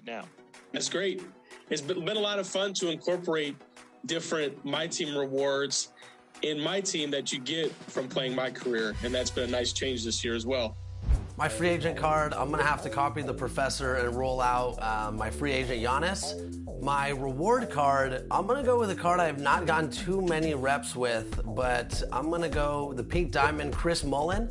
now. That's great. It's been a lot of fun to incorporate different My Team rewards in my team that you get from playing my career, and that's been a nice change this year as well. My free agent card, I'm gonna have to copy the professor and roll out my free agent Giannis. My reward card, I'm gonna go with a card I have not gotten too many reps with, but I'm gonna go the pink diamond Chris Mullin.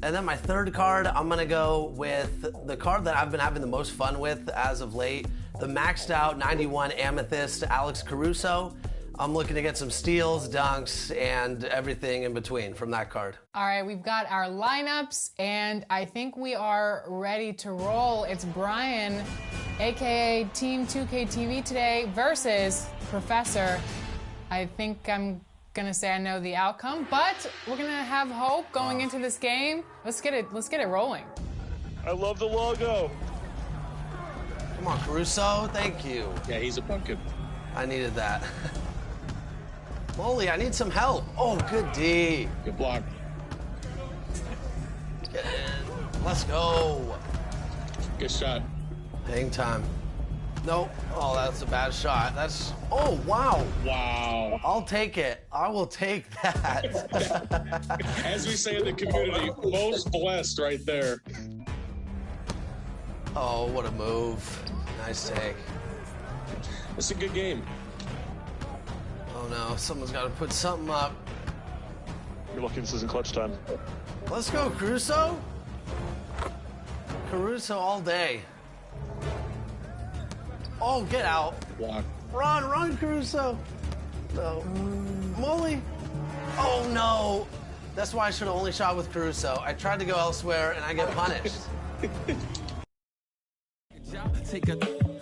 And then my third card, I'm gonna go with the card that I've been having the most fun with as of late, the maxed out 91 amethyst Alex Caruso. I'm looking to get some steals, dunks, and everything in between from that card. All right, we've got our lineups, and I think we are ready to roll. It's Brian, aka Team 2K TV today, versus Professor. I think I'm gonna say I know the outcome, but we're gonna have hope going into this game. Let's get it rolling. I love the logo. Come on, Caruso, thank you. Yeah, he's a bucket. I needed that. Molly, I need some help. Oh, good D. Good block. Get in. Let's go. Good shot. Hang time. Nope. Oh, that's a bad shot. That's. Oh, wow. Wow. I'll take it. I will take that. As we say in the community, most blessed right there. Oh, what a move. Nice take. It's a good game. Oh no, someone's got to put something up. You're lucky this isn't clutch time. Let's go, Caruso. Caruso all day. Oh, get out. Block. Run, Caruso. No. Molly. Oh no. That's why I should have only shot with Caruso. I tried to go elsewhere and I get punished.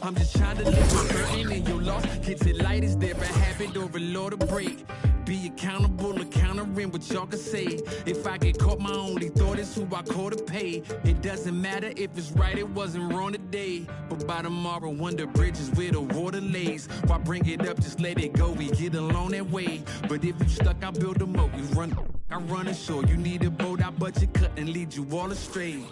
I'm just trying to live with hurting in your loss. Kids it light is there a habit or a law to break. Be accountable, countering what y'all can say. If I get caught, my only thought is who I call to pay. It doesn't matter if it's right, it wasn't wrong today. But by tomorrow, wonder bridges where the water lays. Why bring it up, just let it go, we get along that way. But if you stuck, I build a moat, we run. I run ashore, you need a boat, I budget cut and lead you all astray.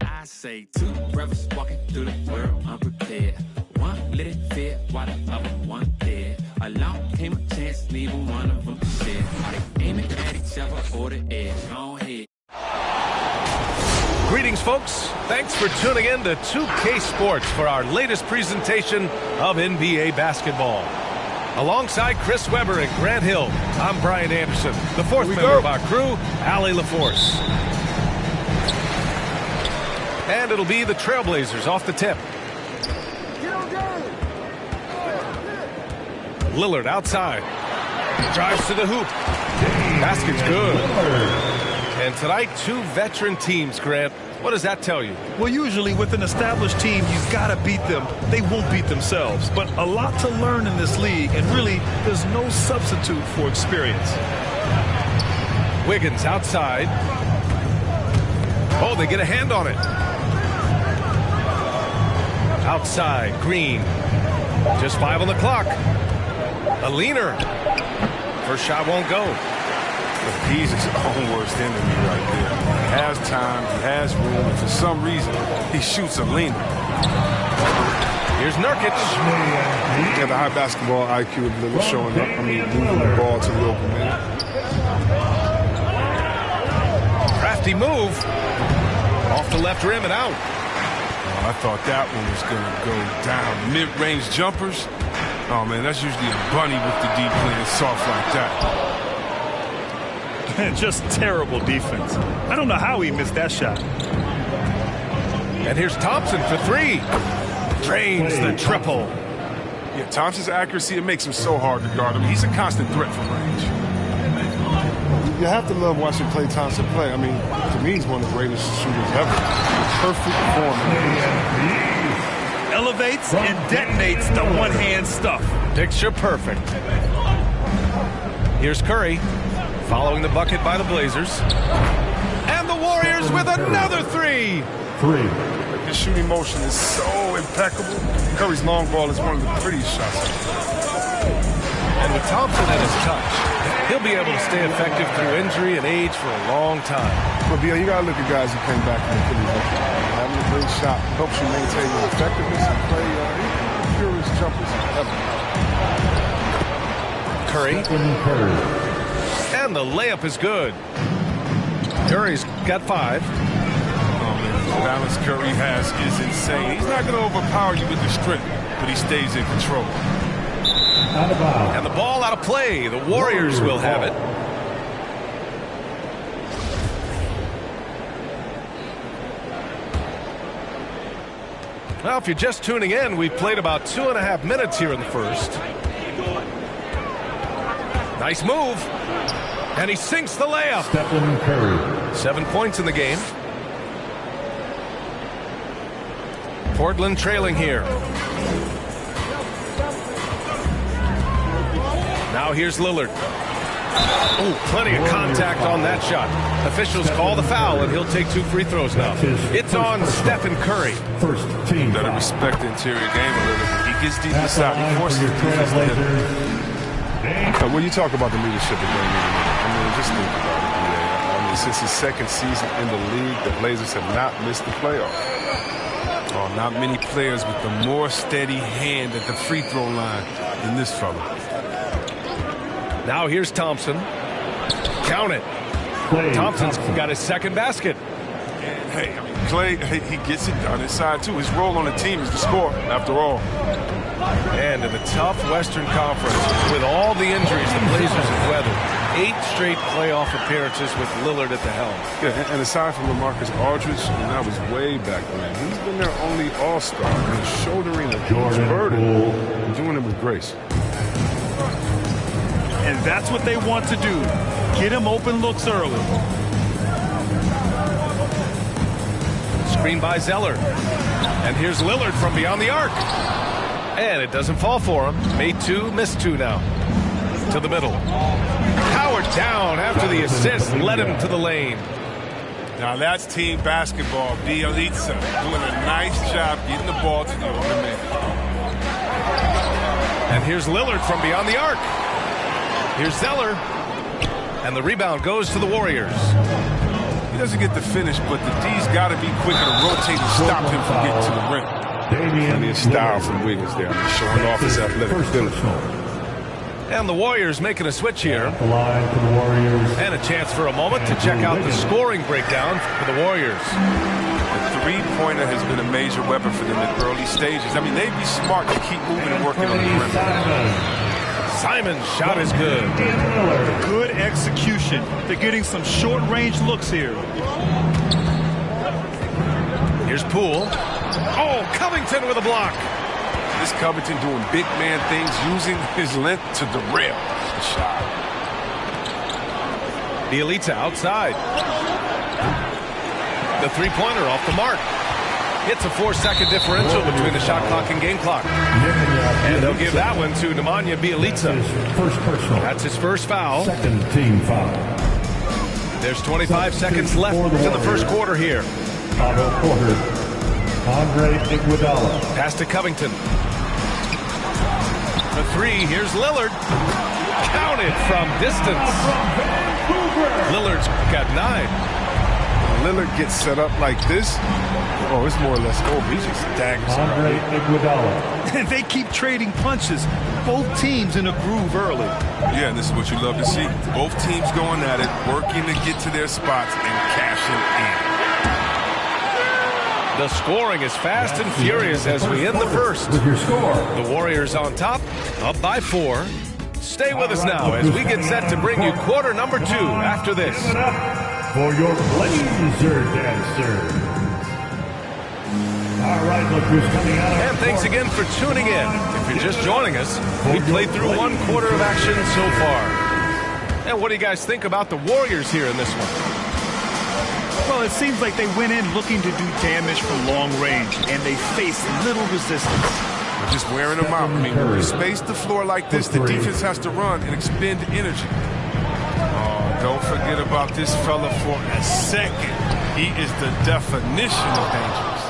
I say two brothers walking through the world unprepared. One lit fear while the other one dead. Along came a chance, neither one of them said. They aiming at each other or the edge. Go ahead. Greetings, folks. Thanks for tuning in to 2K Sports for our latest presentation of NBA basketball. Alongside Chris Webber and Grant Hill, I'm Brian Anderson. The fourth member of our crew, Allie LaForce. And it'll be the Trailblazers off the tip. Lillard outside. Drives to the hoop. Basket's good. And tonight, two veteran teams, Grant. What does that tell you? Well, usually with an established team, you've got to beat them. They won't beat themselves. But a lot to learn in this league, and really, there's no substitute for experience. Wiggins outside. Oh, they get a hand on it. Outside, Green. Just 5 on the clock. A leaner. First shot won't go. He's his own worst enemy right there. He has time, he has room, and for some reason, he shoots a leaner. Here's Nurkic. Yeah, the high basketball IQ of Lillard showing up. I mean, moving the ball to the open man. Crafty move. Off the left rim and out. I thought that one was going to go down. Mid-range jumpers. Oh, man, that's usually a bunny with the deep playing soft like that. Just terrible defense. I don't know how he missed that shot. And here's Thompson for 3. Drains the triple. Yeah, Thompson's accuracy, it makes him so hard to guard him. He's a constant threat from range. You have to love watching Klay Thompson play. I mean, to me, he's one of the greatest shooters ever. Perfect form. Elevates and detonates the one-hand stuff. Picture perfect. Here's Curry, following the bucket by the Blazers. And the Warriors with another 3. His shooting motion is so impeccable. Curry's long ball is one of the prettiest shots. And with Thompson at his touch, he'll be able to stay effective through injury and age for a long time. But, Bill, you got to look at guys who came back from the Achilles. having a great shot helps you maintain your effectiveness and play purest jumpers ever. Curry. And the layup is good. Curry's got 5. Oh, man, the balance Curry has is insane. He's not going to overpower you with the strength, but he stays in control. And the ball out of play. The Warriors will have it. Well, if you're just tuning in, we've played about 2.5 minutes here in the first. Nice move. And he sinks the layup. Stephen Curry. 7 points in the game. Portland trailing here. Now here's Lillard. Oh, plenty of contact on that shot. Officials call the foul, and he'll take 2 free throws now. It's on Stephen Curry. First team. Got to respect the interior game a little. He gets deep inside. He forces the defense to hit him. When you talk about the leadership of Damian Lillard, I mean, just think about it. I mean, since his second season in the league, the Blazers have not missed the playoffs. Oh, not many players with a more steady hand at the free throw line than this fella. Now here's Thompson. Count it. Thompson's got his second basket. Hey, I mean, Clay, he gets it done inside, too. His role on the team is to score, after all. And in the tough Western Conference, with all the injuries the Blazers have weathered, 8 straight playoff appearances with Lillard at the helm. Yeah, and aside from LaMarcus Aldridge, and that was way back when, he's been their only all-star, and shouldering a huge burden and doing it with grace. And that's what they want to do. Get him open looks early. Screen by Zeller. And here's Lillard from beyond the arc. And it doesn't fall for him. Made 2, missed 2 now. To the middle. Howard down after the assist. Led him to the lane. Now that's team basketball. Bielitsa doing a nice job getting the ball to the open man. And here's Lillard from beyond the arc. Here's Zeller. And the rebound goes to the Warriors. He doesn't get the finish, but the D's got to be quicker to rotate and stop him from getting to the rim. Plenty of style from Wiggins there. Showing off his athletic ability. And the Warriors making a switch here. The line for the Warriors. And a chance for a moment to check out the scoring breakdown for the Warriors. The three-pointer has been a major weapon for them in early stages. I mean, they'd be smart to keep moving and working on the rim. Simon's shot is good. Good execution. They're getting some short-range looks here. Here's Poole. Oh, Covington with a block. This Covington doing big man things, using his length to derail the shot. Bielitsa outside. The three-pointer off the mark. It's a 4-second differential between the shot clock and game clock. And they'll give that one to Nemanja Bielitsa. First personal. That's his first foul. Second team foul. There's 25 seconds left in the first quarter here. Otto Porter. Andre Iguodala. Pass to Covington. The 3, here's Lillard. Counted from distance. Lillard's got 9. Lillard gets set up like this. Oh, it's more or less over. He just daggers Andre Iguodala. And they keep trading punches. Both teams in a groove early. Yeah, and this is what you love to see. Both teams going at it, working to get to their spots and cashing in. The scoring is fast and furious as we end the first. With your score. The Warriors on top, up by 4. Stay with us now as we get set to bring you quarter number 2 after this. For your Blazer dancers. All right, look who's coming out. And thanks again for tuning in. If you're just joining us, we played through 1 quarter of action so far. And what do you guys think about the Warriors here in this one? Well, it seems like they went in looking to do damage from long range, and they faced little resistance. They're just wearing them out. I mean, when you space the floor like this, the defense has to run and expend energy. Oh, don't forget about this fella for a second. He is the definition of dangerous.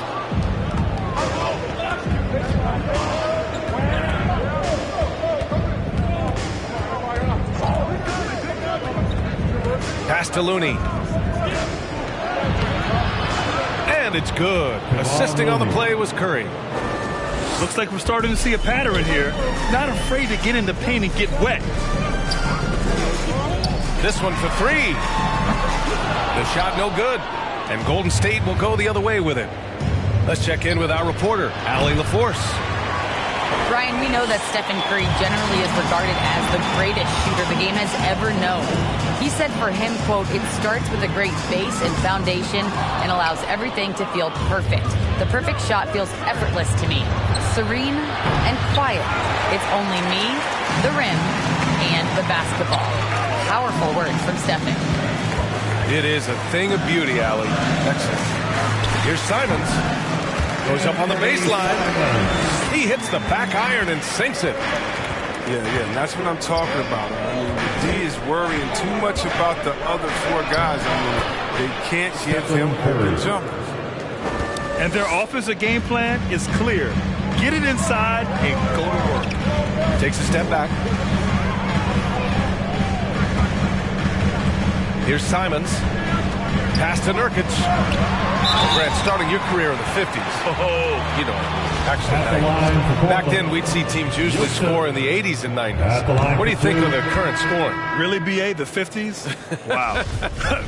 Pass to Looney. And And it's good. Assisting on the play was Curry. Looks like we're starting to see a pattern here. Not afraid to get in the paint and get wet. This one for three. The shot no good. And Golden State will go the other way with it. Let's check in with our reporter, Allie LaForce. Brian, we know that Stephen Curry generally is regarded as the greatest shooter the game has ever known. He said for him, quote, "It starts with a great base and foundation and allows everything to feel perfect. The perfect shot feels effortless to me, serene and quiet. It's only me, the rim, and the basketball." Powerful words from Stephen. It is a thing of beauty, Allie. Excellent. Here's Simons. Goes up on the baseline. He hits the back iron and sinks it. Yeah, and that's what I'm talking about. I mean, the D is worrying too much about the other four guys. I mean, they can't give him open jumpers. And their offensive game plan is clear. Get it inside and go to work. Takes a step back. Here's Simons. Pass to Nurkic. Grant, starting your career in the 50s. You know, actually, back then we'd see teams usually score in the 80s and 90s. What do you think of the current scoring? Really, BA, the 50s? Wow.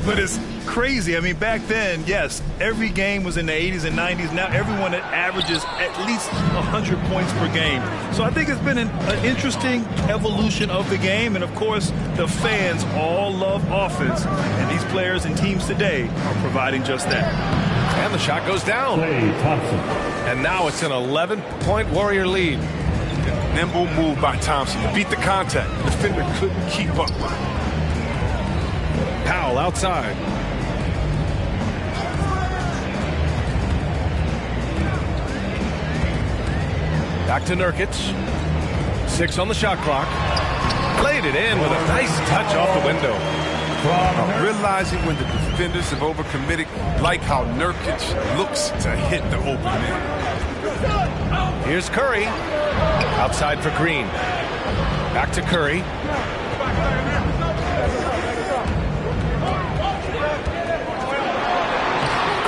But it's crazy. I mean, back then, yes, every game was in the 80s and 90s. Now everyone averages at least 100 points per game. So I think it's been an interesting evolution of the game. And, of course, the fans all love offense. And these players and teams today are providing just that. And the shot goes down. And now it's an 11-point Warrior lead. Nimble move by Thompson to beat the contact. The defender couldn't keep up. Powell outside. Back to Nurkic. 6 on the shot clock. Played it in with a nice touch off the window. Realizing when the defenders have overcommitted, like how Nurkic looks to hit the open man. Here's Curry. Outside for Green. Back to Curry.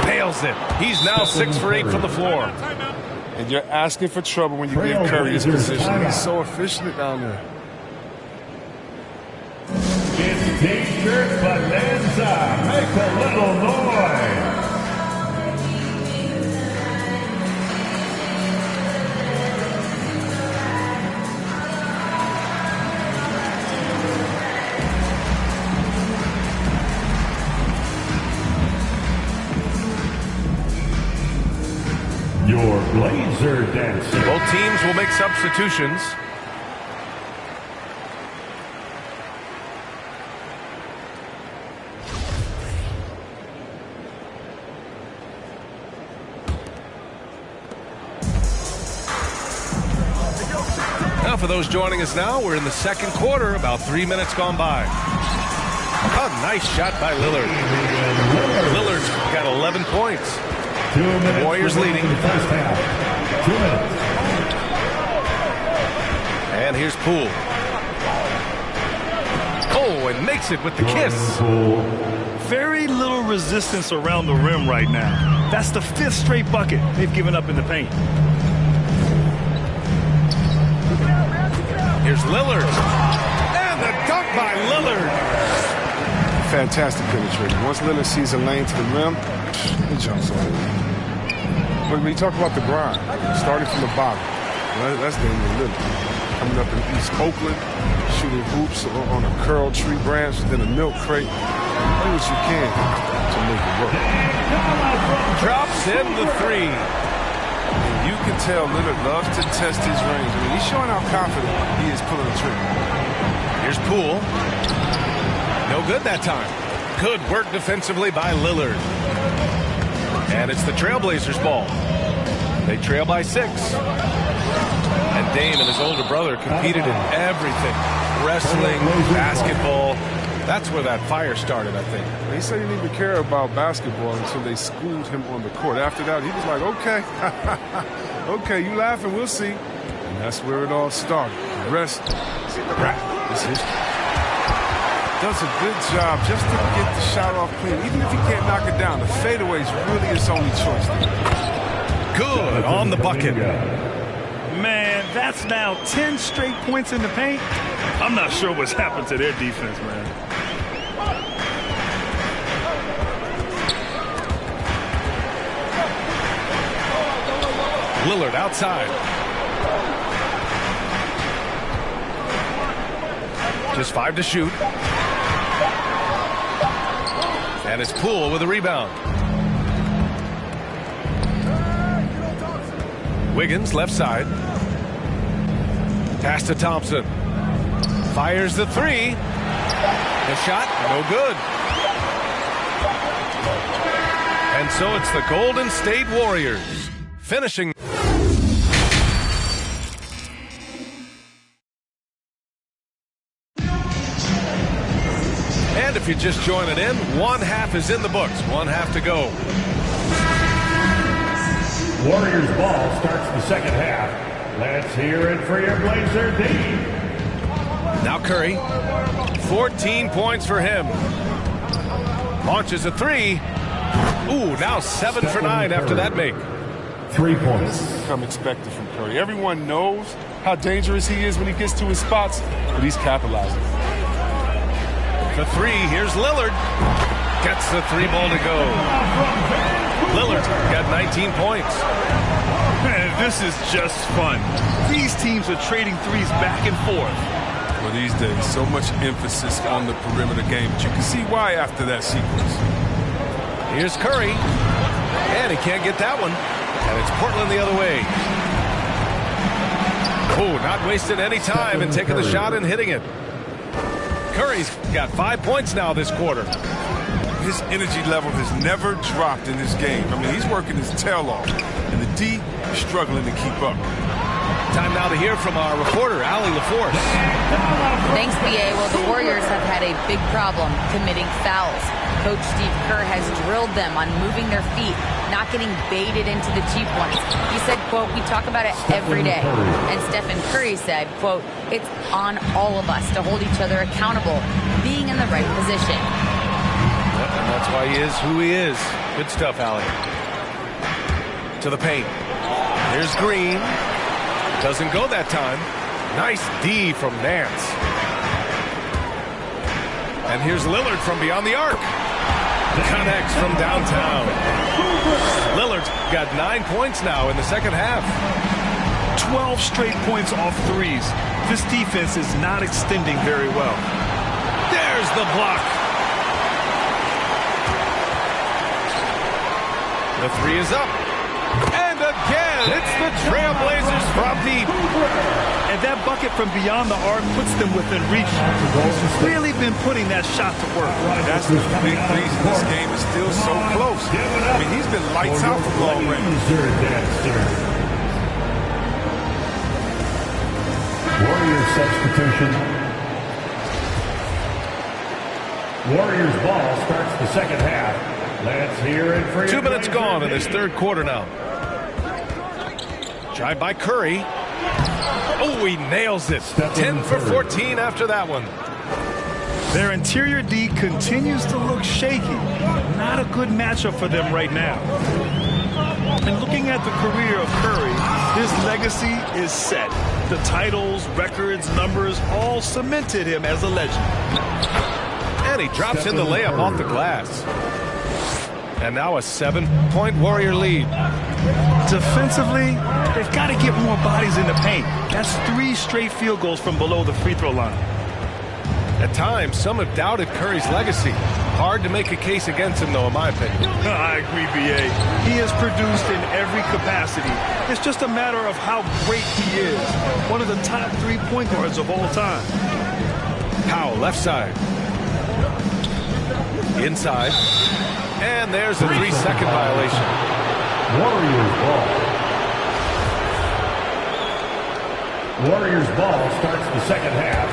Nails it. He's now 6 for 8 from the floor. And you're asking for trouble when you give Curry this position. He's so efficient down there. It's T-shirt Bonanza. Make a little noise. Your Blazer Dancer. Both teams will make substitutions. Now for those joining us now, we're in the second quarter, about 3 minutes gone by. A nice shot by Lillard. Lillard's got 11 points. 2 minutes. Warriors leading. The first half. 2 minutes. And here's Poole. Oh, and makes it with the kiss. Very little resistance around the rim right now. That's the 5th straight bucket they've given up in the paint. Here's Lillard. And the dunk by Lillard. Fantastic penetration. Once Lillard sees a lane to the rim, he jumps on it. But when you talk about the grind, starting from the bottom, that's Damian Lillard. Coming up in East Oakland, shooting hoops on a curl tree branch, then a milk crate. Do what you can to make it work. Drops in the 3. And you can tell Lillard loves to test his range. I mean, he's showing how confident he is pulling the trigger. Here's Poole. No good that time. Good work defensively by Lillard. And it's the Trailblazers' ball. They trail by 6. And Dame and his older brother competed in everything. Wrestling, basketball. That's where that fire started, I think. He said he didn't even care about basketball until they schooled him on the court. After that, he was like, okay. Okay, you laughing, we'll see. And that's where it all started. The rest is history. does a good job just to get the shot off clean. Even if he can't knock it down, the fadeaway is really his only choice. Good on the bucket. Man, that's now 10 straight points in the paint. I'm not sure what's happened to their defense, man. Lillard outside. Just 5 to shoot. And it's Poole with a rebound. Wiggins left side. Pass to Thompson. Fires the 3. The shot, no good. And so it's the Golden State Warriors finishing. And if you're just joining in, one half is in the books. One half to go. Warriors ball starts the second half. Let's hear it for your Blazer D. Now Curry. 14 points for him. Launches a 3. Ooh, now 7 for 9 after that make. 3 points. This is come expected from Curry. Everyone knows how dangerous he is when he gets to his spots, but he's capitalizing. The 3, here's Lillard. Gets the 3 ball to go. Lillard got 19 points. Man, this is just fun. These teams are trading threes back and forth. Well, these days, so much emphasis on the perimeter game, but you can see why after that sequence. Here's Curry. And he can't get that one. And it's Portland the other way. Oh, not wasting any time and taking the shot and hitting it. Curry's got 5 points now this quarter. His energy level has never dropped in this game. I mean, he's working his tail off, and the D is struggling to keep up. Time now to hear from our reporter, Allie LaForce. Thanks, BA. Well, the Warriors have had a big problem committing fouls. Coach Steve Kerr has drilled them on moving their feet, not getting baited into the cheap ones. He said, quote, "We talk about it every day." And Stephen Curry said, quote, "It's on all of us to hold each other accountable, being in the right position." And that's why he is who he is. Good stuff, Allie. To the paint. Here's Green. Doesn't go that time. Nice D from Nance. And here's Lillard from beyond the arc. Connects from downtown. Lillard's got 9 points now in the second half. 12 straight points off threes. This defense is not extending very well. There's the block. The 3 is up. And again, it's the Trailblazers from deep. And that bucket from beyond the arc puts them within reach. He's really been putting that shot to work. That's the big reason this game is still so close. I mean, he's been lights out from long range. Warriors substitution. Warriors ball starts the second half. Let's hear it for 2 minutes gone in this third quarter now. Drive by Curry. Oh, he nails it. 10 for 14 after that one. Their interior D continues to look shaky. Not a good matchup for them right now. And looking at the career of Curry, his legacy is set. The titles, records, numbers all cemented him as a legend. And he drops in the layup off the glass. And now a 7-point Warrior lead. Defensively, they've got to get more bodies in the paint. That's 3 straight field goals from below the free throw line. At times, some have doubted Curry's legacy. Hard to make a case against him, though, in my opinion. I agree, B.A. He has produced in every capacity. It's just a matter of how great he is. One of the top 3 point guards of all time. Powell, left side. Inside. And there's a 3-second violation. Warriors ball. Warriors ball starts the second half.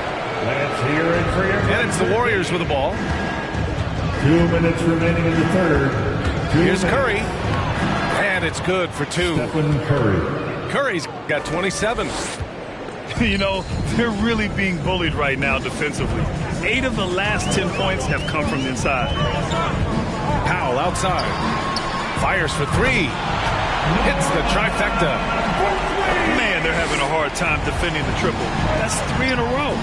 Let's hear it for your... And it's the Warriors with the ball. 2 minutes remaining in the third. Here's Curry. And it's good for 2. Stephen Curry. Curry's got 27. You know, they're really being bullied right now defensively. 8 of the last 10 points have come from inside. Powell outside. Fires for 3. Hits the trifecta. Man, they're having a hard time defending the triple. That's 3 in a row.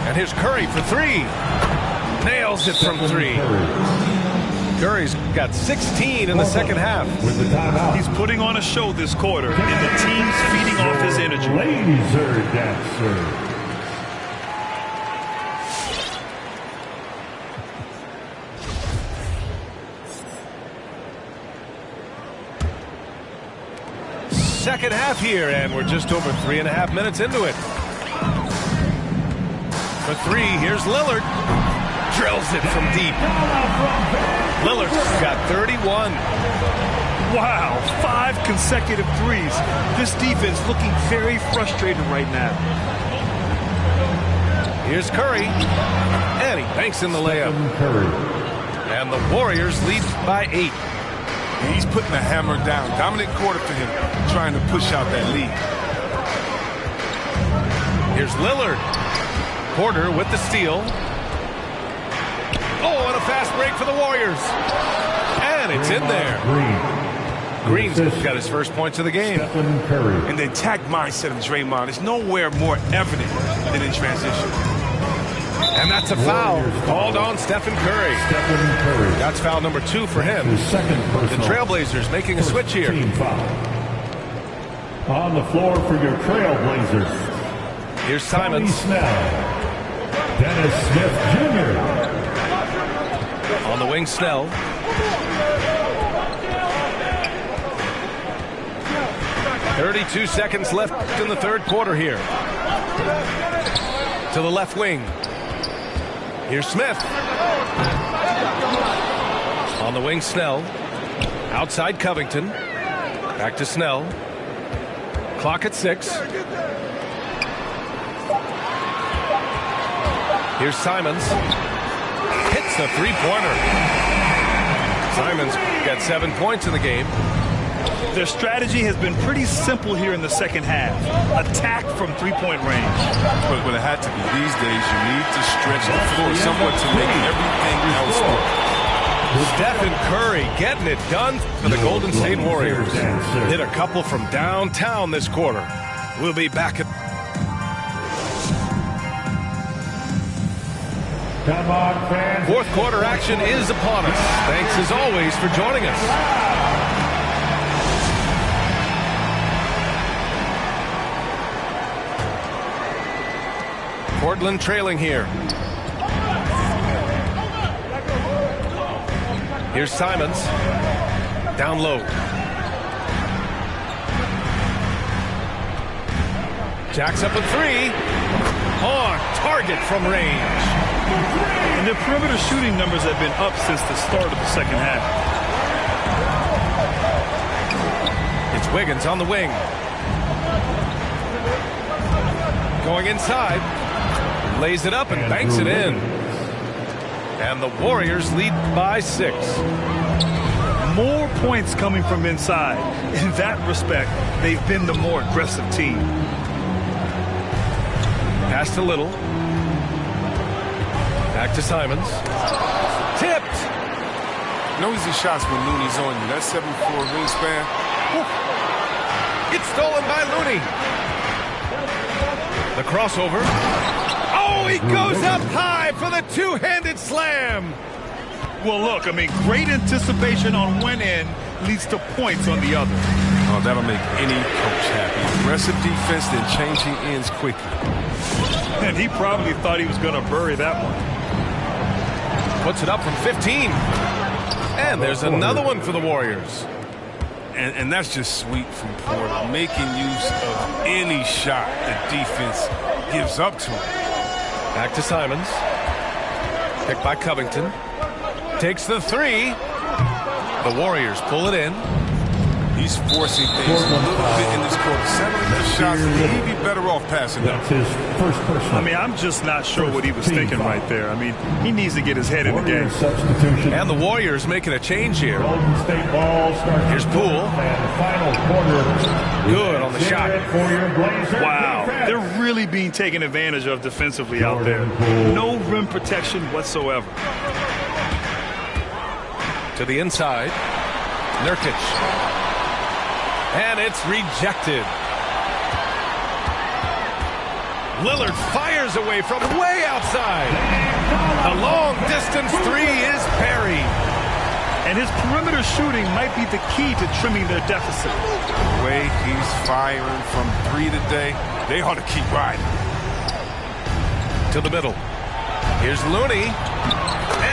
And here's Curry for 3. Nails it from 3. Curry's got 16 in the second half. He's putting on a show this quarter, and the team's feeding off his energy. Laser dancer. Second half here, and we're just over 3.5 minutes into it. For 3, here's Lillard. Drills it from deep. Lillard's got 31. Wow, 5 consecutive threes. This defense looking very frustrated right now. Here's Curry. And he banks in the layup. And the Warriors lead by 8. He's putting the hammer down. Dominant quarter for him, trying to push out that lead. Here's Lillard. Porter with the steal. Oh, and a fast break for the Warriors. And it's in there. Green's got his first points of the game. And the attack mindset of Draymond is nowhere more evident than in transition. And that's a foul called on Stephen Curry. That's foul number 2 for him. The Trailblazers making a switch here. On the floor for your Trailblazers. Here's Simons. Dennis Smith Jr. On the wing, Snell. .32 seconds left in the third quarter here. To the left wing. Here's Smith. On the wing, Snell. Outside Covington. Back to Snell. Clock at 6. Here's Simons. Hits the three-pointer. Simons got 7 points in the game. Their strategy has been pretty simple here in the second half. Attack from three-point range. But it had to be. These days, you need to stretch the floor somewhat to make everything else work. Stephen Curry getting it done for the Golden State Warriors. Hit a couple from downtown this quarter. We'll be back at... Come on, fans. Fourth quarter action is upon us. Thanks as always for joining us. Portland trailing here. Here's Simons. Down low. Jacks up a 3. On target from range. And their perimeter shooting numbers have been up since the start of the second half. It's Wiggins on the wing. Going inside. Lays it up and banks it in. And the Warriors lead by 6. More points coming from inside. In that respect, they've been the more aggressive team. Pass to Little. Back to Simons. Tipped. No easy shots when Looney's on you. That 7'4" wingspan. It's stolen by Looney. The crossover. Oh, he goes up high for the two-handed slam. Well, look, I mean, great anticipation on one end leads to points on the other. Oh, that'll make any coach happy. Aggressive defense, then changing ends quickly. And he probably thought he was going to bury that one. Puts it up from 15. And there's another one for the Warriors. And that's just sweet from Porter, making use of any shot the defense gives up to him. Back to Simons. Picked by Covington. Takes the 3. The Warriors pull it in. He's forcing things a little bit in this quarter. Settling the shots, he'd be better off passing them. That's his first personal. I mean, I'm just not sure what he was thinking right there. I mean, he needs to get his head in the game. Substitution. And the Warriors making a change here. Golden State ball starts. Here's Poole. And final quarter. Good on the shot. For your Blazers. Wow, they're really being taken advantage of defensively out there. No rim protection whatsoever. To the inside. Nurkic. And it's rejected. Lillard fires away from way outside. The long distance three is Perry. And his perimeter shooting might be the key to trimming their deficit. The way he's firing from three today, they ought to keep riding. To the middle. Here's Looney.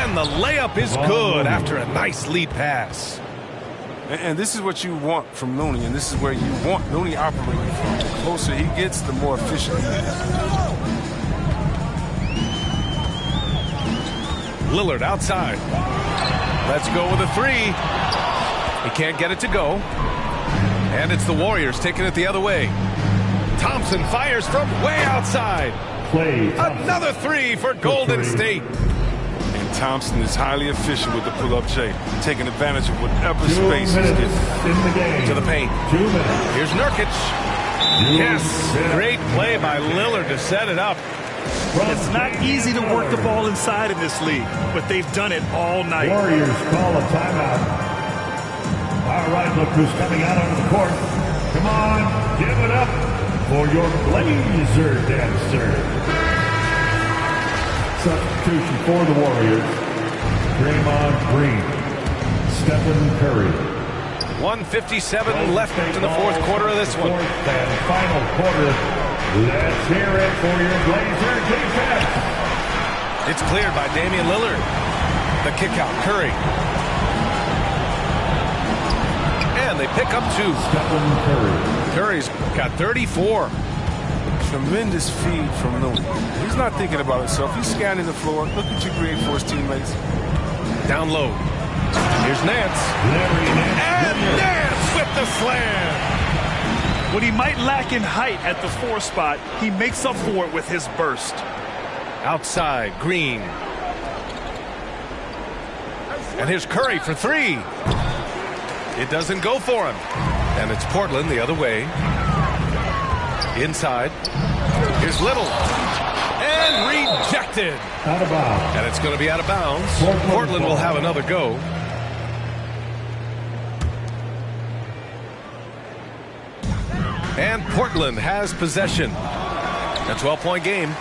And the layup is good after a nice lead pass. And this is what you want from Looney, and this is where you want Looney operating from. The closer he gets, the more efficient he is. Lillard outside. Let's go with a three. He can't get it to go. And it's the Warriors taking it the other way. Thompson fires from way outside. Another three for Golden State. And Thompson is highly efficient with the pull-up J, taking advantage of whatever space he's getting. To the paint. Here's Nurkic. Yes, great play by Lillard to set it up. It's not easy to work the ball inside in this league, but they've done it all night. Warriors call a timeout. All right, look who's coming out onto the court. Come on, give it up for your Blazer dancer. Substitution for the Warriors. Draymond Green. Stephen Curry. 1:57 left in the fourth quarter of this one. Fourth and final quarter. Let's hear it for your Blazer defense. It's cleared by Damian Lillard. The kick out, Curry. And they pick up two. Stephen Curry. Curry's got 34. Tremendous feed from Looney. He's not thinking about himself. He's scanning the floor. Look at you create for his teammates. Down low. Here's Nance. And Nance with the slam. What he might lack in height at the 4 spot, he makes up for it with his burst. Outside, Green. And here's Curry for three. It doesn't go for him. And it's Portland the other way. Inside. Here's Little. And rejected. Out of bounds. And it's going to be out of bounds. Portland will have another go. And Portland has possession. A 12-point game.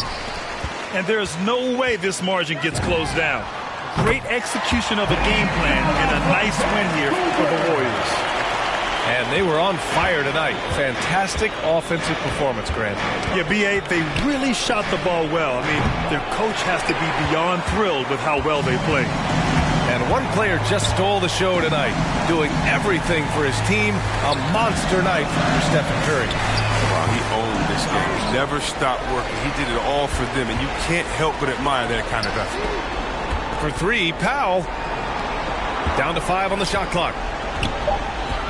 And there's no way this margin gets closed down. Great execution of a game plan and a nice win here for the Warriors. And they were on fire tonight. Fantastic offensive performance, Grant. Yeah, B.A., they really shot the ball well. I mean, their coach has to be beyond thrilled with how well they played. And one player just stole the show tonight, doing everything for his team. A monster night for Stephen Curry. Wow, he owned this game. He never stopped working. He did it all for them, and you can't help but admire that kind of effort. For three, Powell. Down to 5 on the shot clock.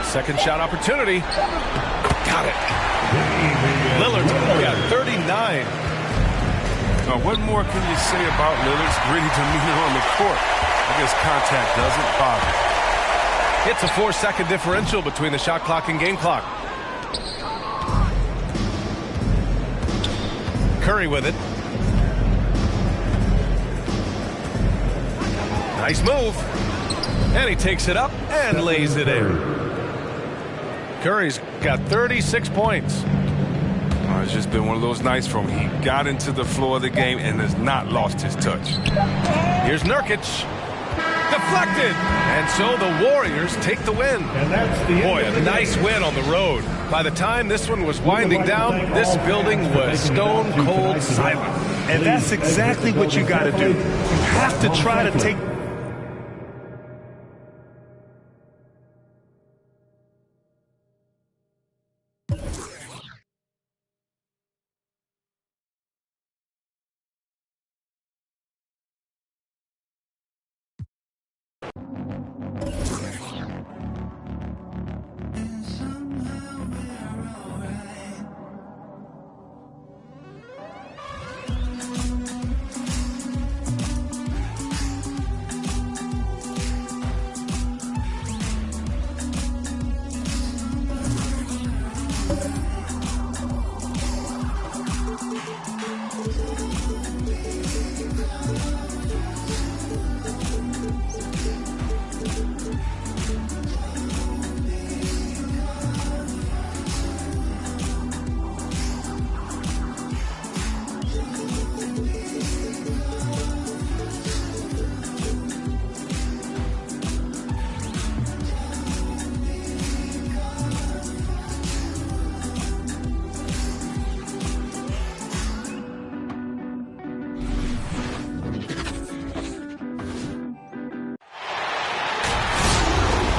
Second shot opportunity. Got it. Lillard's got 39. Now, what more can you say about Lillard's gritty demeanor on the court? I guess contact doesn't bother. It's a 4-second differential between the shot clock and game clock. Curry with it. Nice move. And he takes it up and lays it in. Curry's got 36 points. It's just been one of those nights for him. He got into the floor of the game and has not lost his touch. Here's Nurkic. Deflected. And so the Warriors take the win. And that's the Boy, a nice win on the road. By the time this one was winding down, this building was stone cold silent. And that's exactly what you got to do. You have to try to take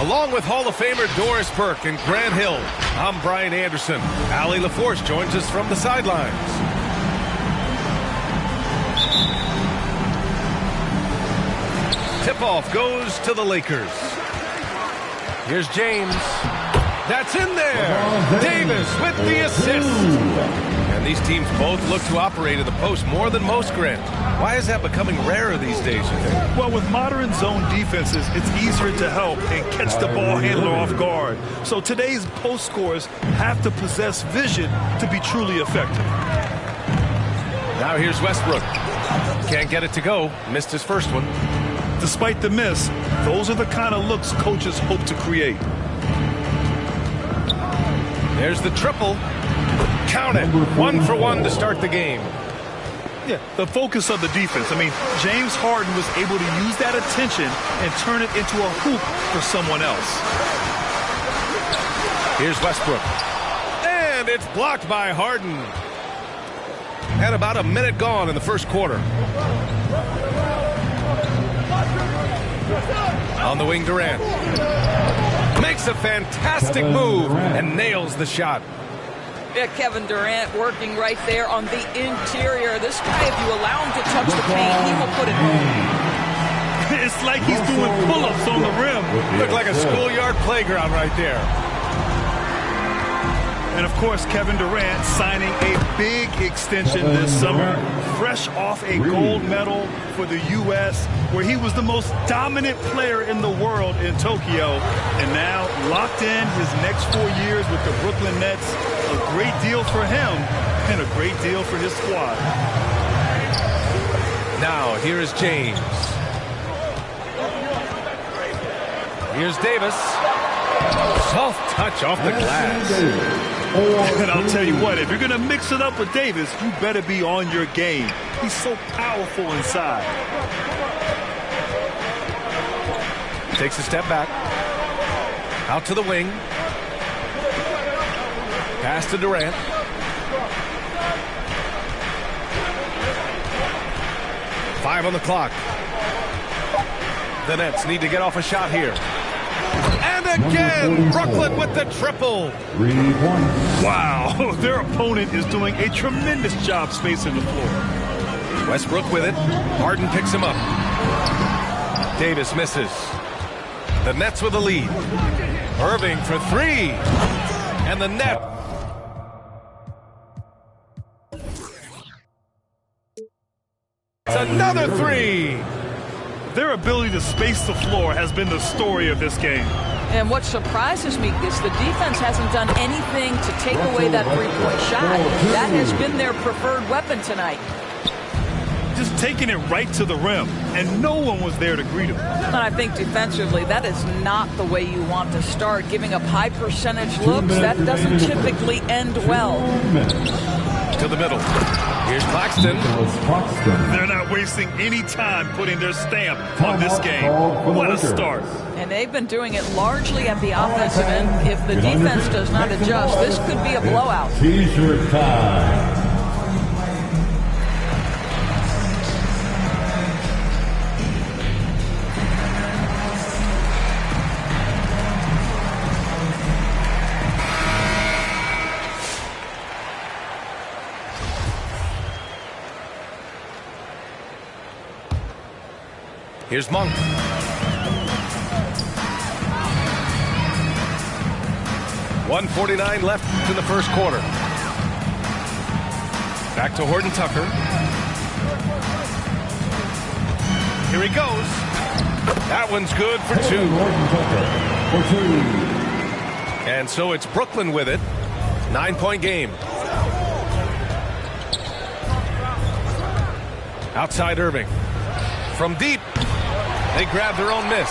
Along with Hall of Famer Doris Burke and Grant Hill, I'm Brian Anderson. Allie LaForce joins us from the sidelines. Tip-off goes to the Lakers. Here's James. That's in there. Davis with the assist. And these teams both look to operate in the post more than most, Grant. Why is that becoming rarer these days, you think? Well, with modern zone defenses, it's easier to help and catch the ball handler off guard. So today's post scorers have to possess vision to be truly effective. Now here's Westbrook. Can't get it to go. Missed his first one. Despite the miss, those are the kind of looks coaches hope to create. There's the triple. Count it. 1 for 1 to start the game. Yeah, the focus of the defense. I mean, James Harden was able to use that attention and turn it into a hoop for someone else. Here's Westbrook. And it's blocked by Harden. And about a minute gone in the first quarter. On the wing, Durant. Makes a fantastic move and nails the shot. Yeah, Kevin Durant working right there on the interior. This guy, if you allow him to touch the paint, he will put it home. It's like he's doing pull-ups on the rim. Looked like a schoolyard playground right there. And, of course, Kevin Durant signing a big extension this summer, fresh off a gold medal for the U.S., where he was the most dominant player in the world in Tokyo, and now locked in his next 4 years with the Brooklyn Nets. A great deal for him and a great deal for his squad. Now, here is James. Here's Davis. Soft touch off the glass. And I'll tell you what, if you're going to mix it up with Davis, you better be on your game. He's so powerful inside. Takes a step back. Out to the wing. Pass to Durant. Five on the clock. The Nets need to get off a shot here. And again, Brooklyn with the triple. 3 points. Wow, their opponent is doing a tremendous job spacing the floor. Westbrook with it. Harden picks him up. Davis misses. The Nets with the lead. Irving for 3. And the net. It's another 3. Their ability to space the floor has been the story of this game. And what surprises me is the defense hasn't done anything to take away that three-point shot. That has been their preferred weapon tonight. Just taking it right to the rim, and no one was there to greet him. And I think defensively, that is not the way you want to start. Giving up high percentage looks, that doesn't typically end well. To the middle. Here's Claxton. They're not wasting any time putting their stamp on this game. What a start. And they've been doing it largely at the offensive end. If the defense does not adjust, this could be a blowout. T-shirt time. Here's Monk. .149 left in the first quarter. Back to Horton Tucker. Here he goes. That one's good for 2. And so it's Brooklyn with it. 9-point game. Outside Irving. From deep. They grab their own miss.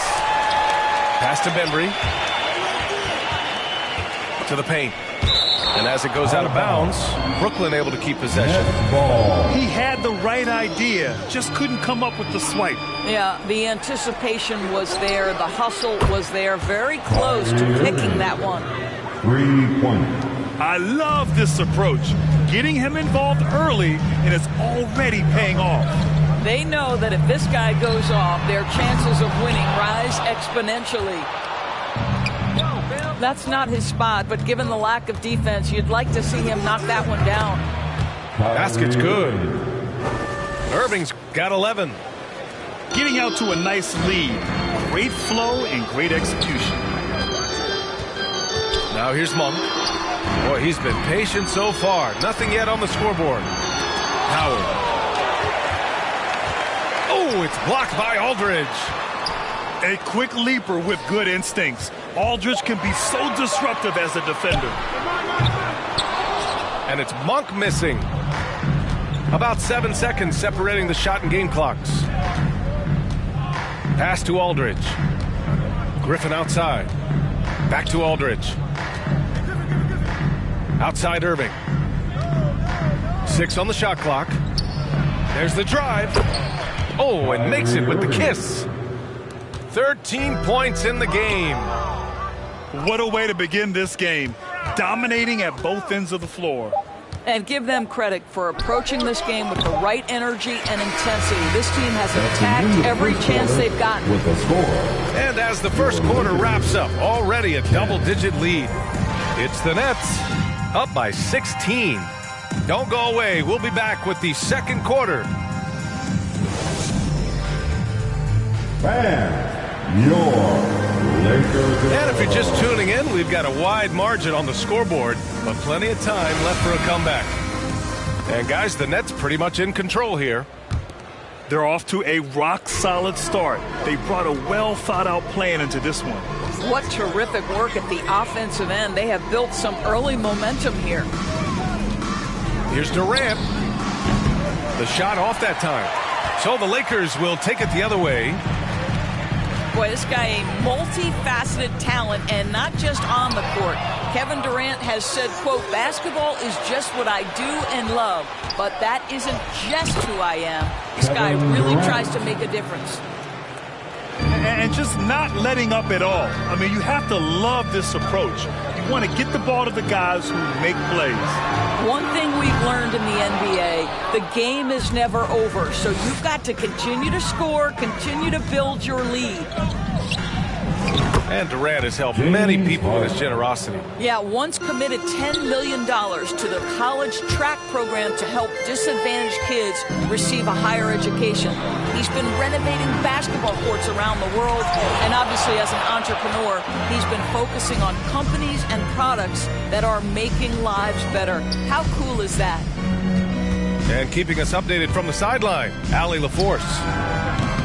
Pass to Bembry. To the paint. And as it goes out of bounds, Brooklyn able to keep possession. He had the right idea, just couldn't come up with the swipe. Yeah, the anticipation was there. The hustle was there. Very close to picking that one. 3 points. I love this approach. Getting him involved early, and it's already paying off. They know that if this guy goes off, their chances of winning rise exponentially. That's not his spot, but given the lack of defense, you'd like to see him knock that one down. Basket's good. Irving's got 11. Getting out to a nice lead. Great flow and great execution. Now here's Monk. Boy, he's been patient so far. Nothing yet on the scoreboard. Howard. Oh, it's blocked by Aldridge. A quick leaper with good instincts. Aldridge can be so disruptive as a defender. And it's Monk missing. About 7 seconds separating the shot and game clocks. Pass to Aldridge. Griffin outside. Back to Aldridge. Outside Irving. 6 on the shot clock. There's the drive. Oh, and makes it with the kiss. 13 points in the game. What a way to begin this game. Dominating at both ends of the floor. And give them credit for approaching this game with the right energy and intensity. This team has attacked every chance they've gotten. With a score. And as the first quarter wraps up, already a double-digit lead. It's the Nets up by 16. Don't go away. We'll be back with the second quarter. Fans, your Lakers. And if you're just tuning in, we've got a wide margin on the scoreboard, but plenty of time left for a comeback. And guys, the Nets pretty much in control here. They're off to a rock-solid start. They brought a well-thought-out plan into this one. What terrific work at the offensive end. They have built some early momentum here. Here's Durant. The shot off that time. So the Lakers will take it the other way. Boy, this guy a multifaceted talent, and not just on the court. Kevin Durant has said, quote, basketball is just what I do and love, but that isn't just who I am. This guy really tries to make a difference. And just not letting up at all. I mean, you have to love this approach. You want to get the ball to the guys who make plays. One thing we've learned in the NBA, the game is never over. So you've got to continue to score, continue to build your lead. And Durant has helped many people with his generosity. Yeah, once committed $10 million to the college track program to help disadvantaged kids receive a higher education. He's been renovating basketball courts around the world, and obviously as an entrepreneur, he's been focusing on companies and products that are making lives better. How cool is that? And keeping us updated from the sideline, Allie LaForce.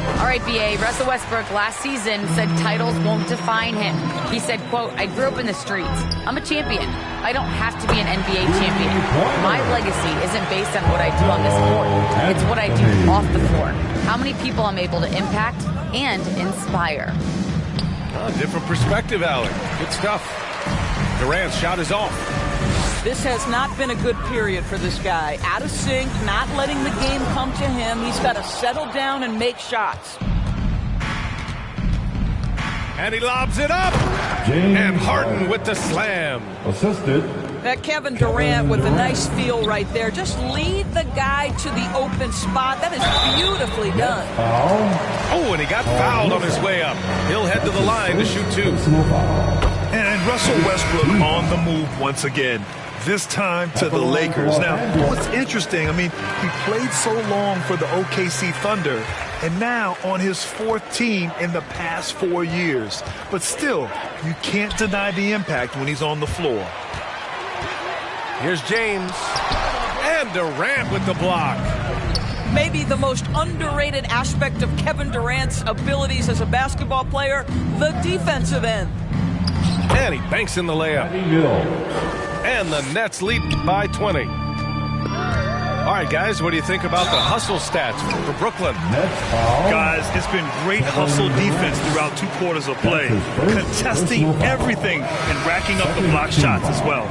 All right, BA, Russell Westbrook last season said titles won't define him. He said, quote, I grew up in the streets. I'm a champion. I don't have to be an NBA champion. My legacy isn't based on what I do on this court. It's what I do off the floor. How many people I'm able to impact and inspire. Different perspective, Allie. Good stuff. Durant's shot is off. This has not been a good period for this guy. Out of sync, not letting the game come to him. He's got to settle down and make shots. And he lobs it up. And Harden with the slam. Assisted. That Kevin Durant with a nice feel right there. Just lead the guy to the open spot. That is beautifully done. Oh, and he got fouled on his way up. He'll head to the line to shoot 2. And Russell Westbrook on the move once again. This time to the Lakers. Now, what's interesting, I mean, he played so long for the OKC Thunder, and now on his 4th team in the past 4 years. But still, you can't deny the impact when he's on the floor. Here's James. And Durant with the block. Maybe the most underrated aspect of Kevin Durant's abilities as a basketball player, the defensive end. And he banks in the layup. And the Nets lead by 20. All right, guys, what do you think about the hustle stats for Brooklyn? Guys, it's been great hustle defense throughout 2 quarters of play, contesting everything and racking up the block shots as well.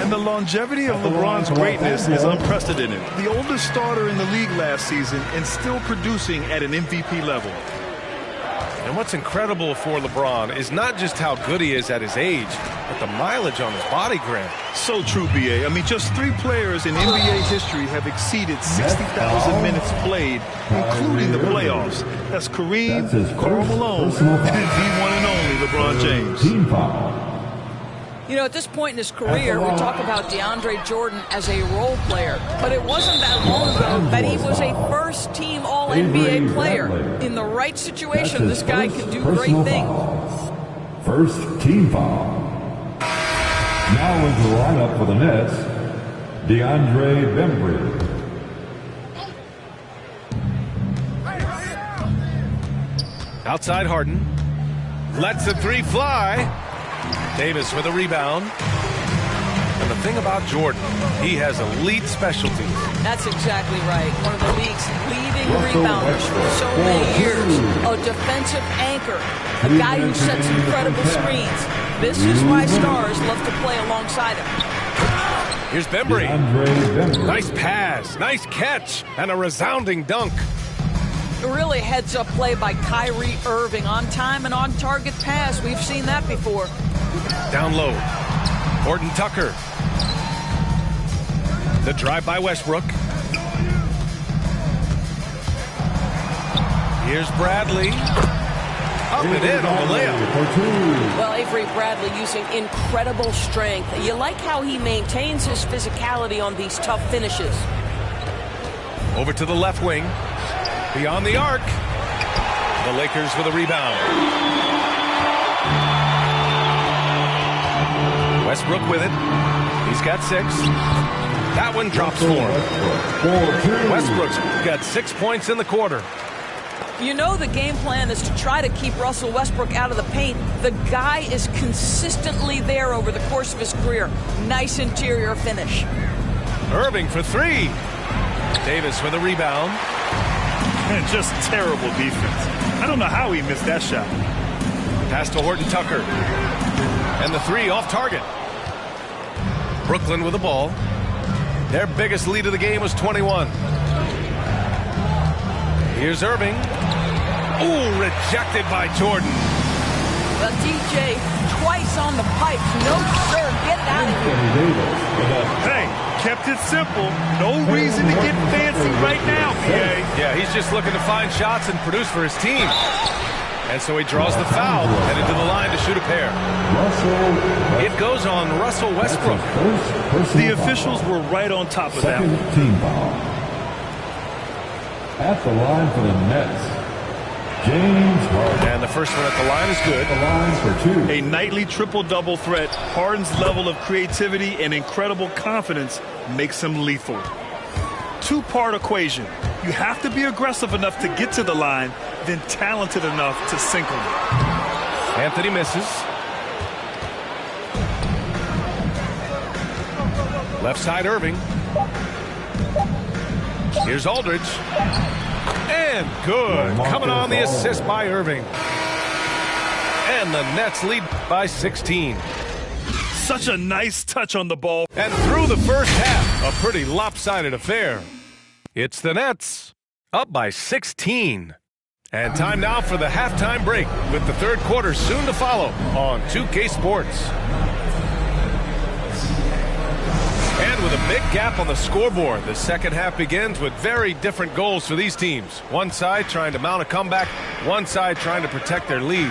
And the longevity of LeBron's greatness is unprecedented. The oldest starter in the league last season and still producing at an MVP level. And what's incredible for LeBron is not just how good he is at his age, but the mileage on his body, Grant. So true, B.A. I mean, just 3 players in NBA history have exceeded 60,000 minutes played, including the playoffs. That's Kareem, Karl Malone, and the one and only LeBron James. Team foul. You know, at this point in his career, we talk about DeAndre Jordan as a role player, but it wasn't that long ago that he was a first-team All-NBA player. In the right situation, this guy can do great things. First team foul. Now into the lineup for the Nets, DeAndre Bembry. Outside Harden. Lets the three fly. Davis with a rebound. And the thing about Jordan, he has elite specialties. That's exactly right. One of the league's leading rebounders for so many years. A defensive anchor. A guy who sets incredible screens. This is why stars love to play alongside him. Here's Bembry. Nice pass, nice catch, and a resounding dunk. A really heads-up play by Kyrie Irving. On time and on target pass. We've seen that before. Down low. Horton Tucker. The drive by Westbrook. Here's Bradley. Up and in on the layup. Well, Avery Bradley using incredible strength. You like how he maintains his physicality on these tough finishes. Over to the left wing. Beyond the arc. The Lakers with a rebound. Westbrook with it. He's got 6. That one drops 4. Westbrook's got 6 points in the quarter. You know the game plan is to try to keep Russell Westbrook out of the paint. The guy is consistently there over the course of his career. Nice interior finish. Irving for 3. Davis with a rebound. And just terrible defense. I don't know how he missed that shot. Pass to Horton Tucker. And the 3 off target. Brooklyn with the ball. Their biggest lead of the game was 21. Here's Irving. Ooh, rejected by Jordan. Well, DJ, twice on the pipes. No, sir, get it out of here. Hey, kept it simple. No reason to get fancy right now, PA. Yeah, he's just looking to find shots and produce for his team. And so he draws the foul, headed to the line to shoot a pair. It goes on Russell Westbrook. The officials were right on top of that one. Team foul. At the line for the Nets, James Harden. And the first one at the line is good. The line for 2. A nightly triple-double threat. Harden's level of creativity and incredible confidence makes him lethal. 2-part equation. You have to be aggressive enough to get to the line, then talented enough to sink him. Anthony misses. Left side Irving. Here's Aldridge. And good. Coming on the assist by Irving. And the Nets lead by 16. Such a nice touch on the ball. And through the first half, a pretty lopsided affair. It's the Nets, up by 16. And time now for the halftime break, with the third quarter soon to follow on 2K Sports. And with a big gap on the scoreboard, the second half begins with very different goals for these teams. One side trying to mount a comeback, one side trying to protect their lead.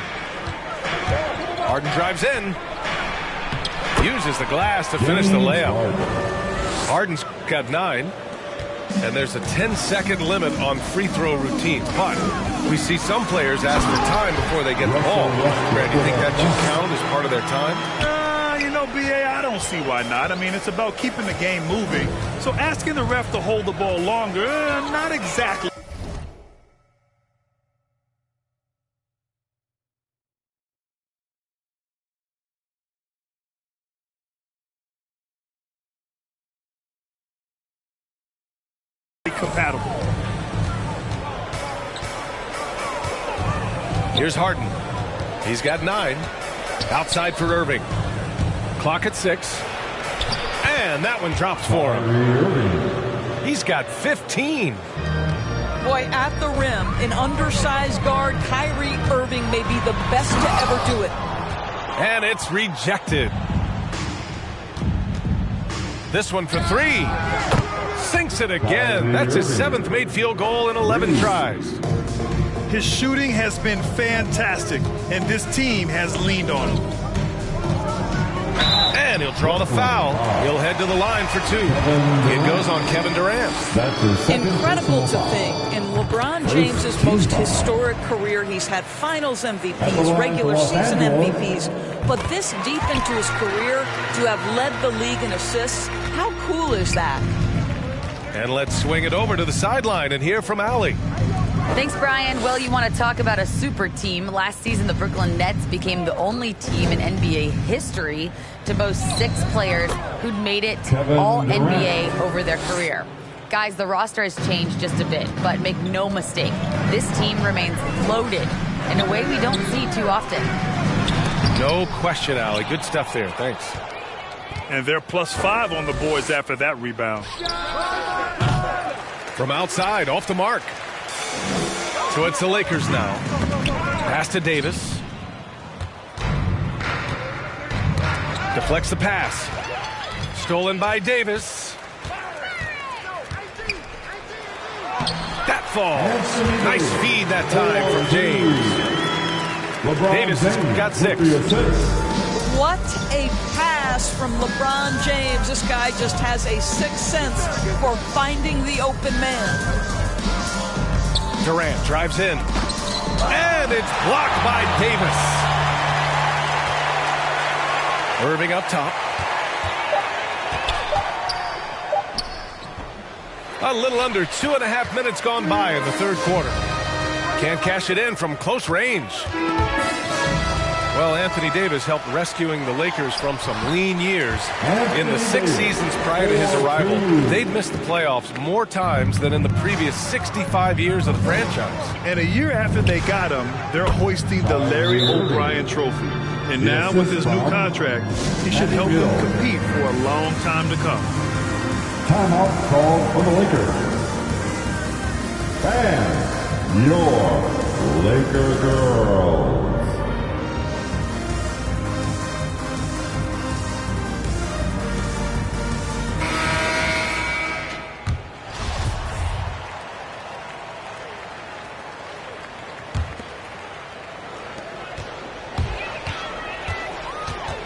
Harden drives in. Uses the glass to finish the layup. Harden's got 9. And there's a 10-second limit on free throw routines. But we see some players ask for time before they get the ball. Brad, do you think that should count as part of their time? You know, BA, I don't see why not. I mean, it's about keeping the game moving. So asking the ref to hold the ball longer, not exactly. Compatible. Here's Harden. He's got 9. Outside for Irving. Clock at 6. And that one drops for him. He's got 15. Boy, at the rim, an undersized guard, Kyrie Irving may be the best to ever do it. And it's rejected. This one for 3. Sinks it again. That's his 7th made field goal in 11 tries. His shooting has been fantastic, and this team has leaned on him. And he'll draw the foul. He'll head to the line for 2. It goes on Kevin Durant. Incredible to think, in LeBron James's most historic career, he's had finals MVPs, regular season MVPs, but this deep into his career, to have led the league in assists, how cool is that? And let's swing it over to the sideline and hear from Allie. Thanks, Brian. Well, you want to talk about a super team. Last season, the Brooklyn Nets became the only team in NBA history to boast 6 players who'd made it all NBA over their career. Guys, the roster has changed just a bit, but make no mistake, this team remains loaded in a way we don't see too often. No question, Allie. Good stuff there. Thanks. And they're +5 on the boards after that rebound. From outside, off the mark. So it's the Lakers now. Pass to Davis. Deflects the pass. Stolen by Davis. That falls. Nice feed that time from James. Davis has got 6. What a pass from LeBron James. This guy just has a sixth sense for finding the open man. Durant drives in. And it's blocked by Davis. Irving up top. A little under 2.5 minutes gone by in the third quarter. Can't cash it in from close range. Well, Anthony Davis helped rescuing the Lakers from some lean years. In the 6 seasons prior to his arrival, they'd missed the playoffs more times than in the previous 65 years of the franchise. And a year after they got him, they're hoisting the Larry O'Brien Trophy. And now with his new contract, he should help them compete for a long time to come. Timeout called for the Lakers. And your Laker girls.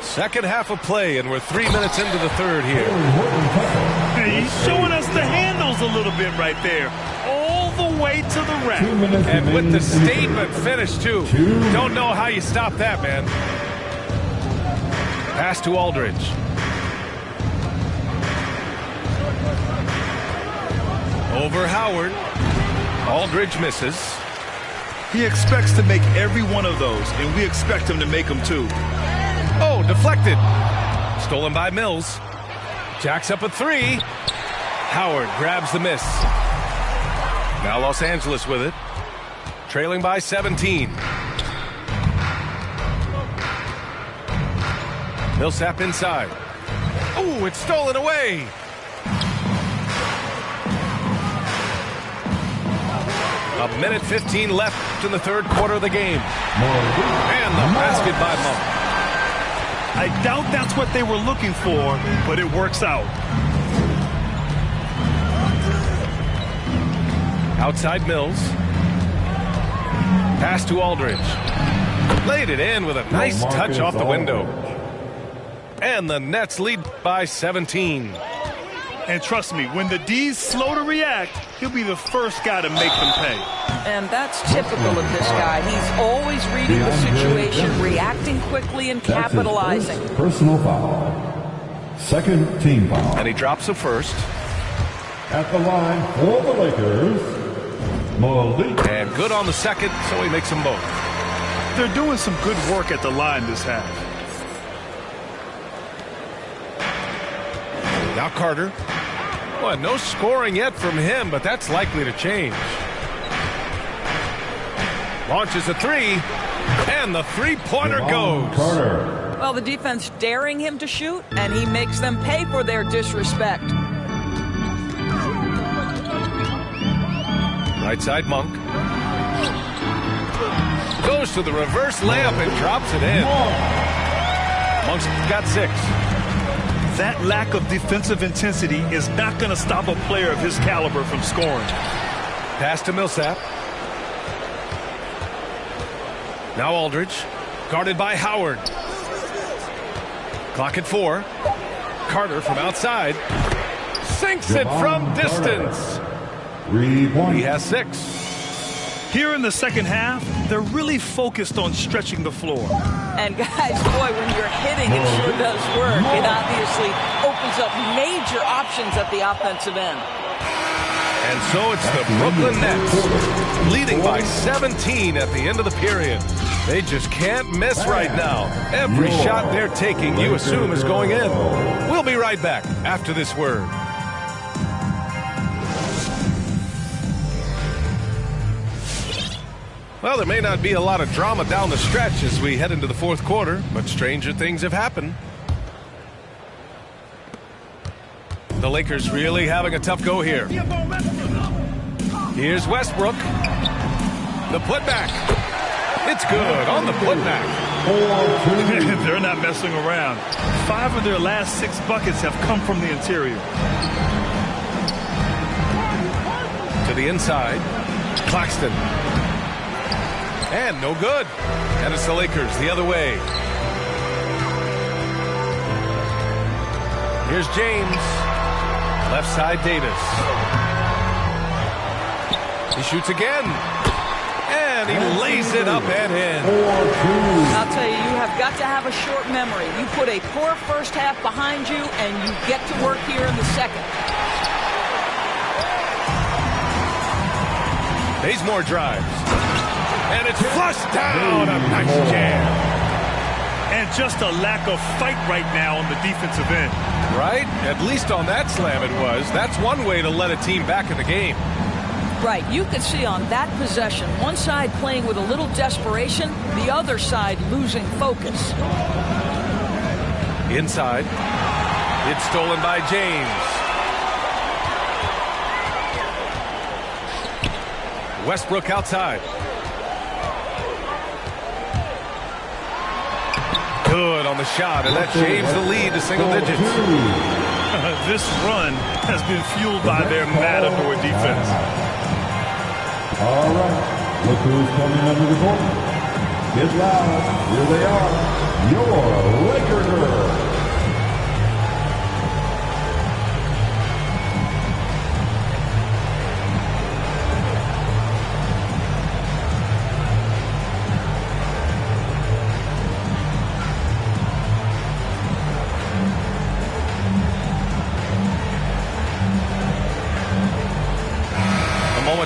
Second half of play, and we're 3 minutes into the third here. Hey, he's showing us the handles a little bit right there. All the way to the rack. And with the statement finish, too. Don't know how you stop that, man. Pass to Aldridge. Over Howard. Aldridge misses. He expects to make every one of those, and we expect him to make them, too. Oh, deflected. Stolen by Mills. Jacks up a 3. Howard grabs the miss. Now Los Angeles with it. Trailing by 17. Millsap inside. Oh, it's stolen away. A minute 15 left in the third quarter of the game. And the basket by Monk. I doubt that's what they were looking for, but it works out. Outside Mills. Pass to Aldridge. Laid it in with a nice touch off the window. And the Nets lead by 17. And trust me, when the D's slow to react, he'll be the first guy to make them pay. And that's typical of this guy. He's always reading the situation, reacting quickly, and capitalizing. Personal foul. Second team foul. And he drops the first. At the line for the Lakers, Malik. And good on the second, so he makes them both. They're doing some good work at the line this half. Now Carter. Well, no scoring yet from him, but that's likely to change. Launches a 3, and the three-pointer goes. Carter. Well, the defense daring him to shoot, and he makes them pay for their disrespect. Right side Monk. Goes to the reverse layup and drops it in. Monk's got 6. That lack of defensive intensity is not going to stop a player of his caliber from scoring. Pass to Millsap. Now Aldridge, guarded by Howard. Clock at 4. Carter from outside. Sinks it from distance. 3 points. He has 6. Here in the second half, they're really focused on stretching the floor. And guys, boy, when you're hitting, it sure does work. It obviously opens up major options at the offensive end. And so it's the Brooklyn Nets, leading by 17 at the end of the period. They just can't miss right now. Every shot they're taking, you assume, is going in. We'll be right back after this word. Well, there may not be a lot of drama down the stretch as we head into the fourth quarter, but stranger things have happened. The Lakers really having a tough go here. Here's Westbrook. The putback. It's good on the putback. They're not messing around. 5 of their last 6 buckets have come from the interior. To the inside. Claxton. And no good. And it's the Lakers the other way. Here's James. Left side Davis. He shoots again. And he lays it up and in. I'll tell you, you have got to have a short memory. You put a poor first half behind you, and you get to work here in the second. Bazemore drives. And it's flushed down. A nice jam. And just a lack of fight right now on the defensive end. Right? At least on that slam it was. That's one way to let a team back in the game. Right. You could see on that possession, one side playing with a little desperation, the other side losing focus. Inside. It's stolen by James. Westbrook outside. Good on the shot, and that shaves the lead to single digits. This run has been fueled by their Matador defense. All right, look who's coming under the court. Get loud. Here they are, your Laker girls.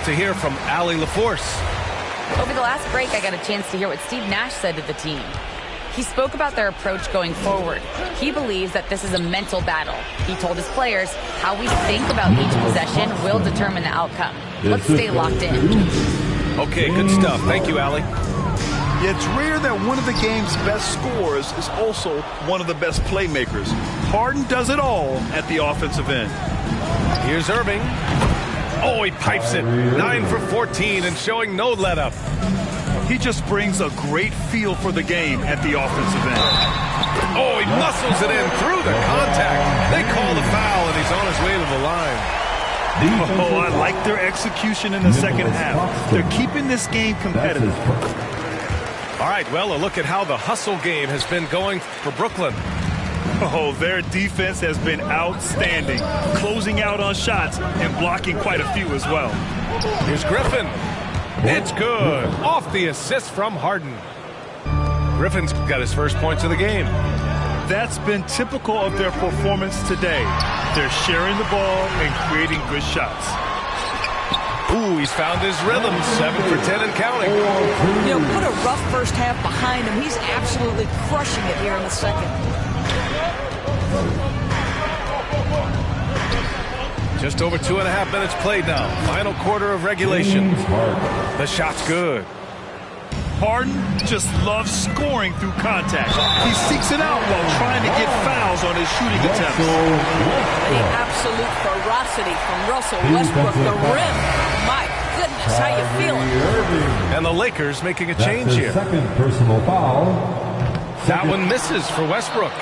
To hear from Allie LaForce. Over the last break, I got a chance to hear what Steve Nash said to the team. He spoke about their approach going forward. He believes that this is a mental battle. He told his players how we think about each possession will determine the outcome. Let's stay locked in. Okay, good stuff. Thank you, Allie. Yeah, it's rare that one of the game's best scorers is also one of the best playmakers. Harden does it all at the offensive end. Here's Irving. Oh, he pipes it. 9 for 14 and showing no let-up. He just brings a great feel for the game at the offensive end. Oh, he muscles it in through the contact. They call the foul, and he's on his way to the line. Oh, I like their execution in the second half. They're keeping this game competitive. All right, well, a look at how the hustle game has been going for Brooklyn. Oh, their defense has been outstanding, closing out on shots and blocking quite a few as well. Here's Griffin. It's good. Off the assist from Harden. Griffin's got his first points of the game. That's been typical of their performance today. They're sharing the ball and creating good shots. Ooh, he's found his rhythm. 7 for 10 and counting. You know, put a rough first half behind him. He's absolutely crushing it here in the second. Just over 2.5 minutes played now. Final quarter of regulation. The shot's good. Harden just loves scoring through contact. He seeks it out while trying to get fouls on his shooting attempts. The absolute ferocity from Russell Westbrook. The rim. My goodness, how you feeling? And the Lakers making a change here. Second personal foul. That one misses for Westbrook.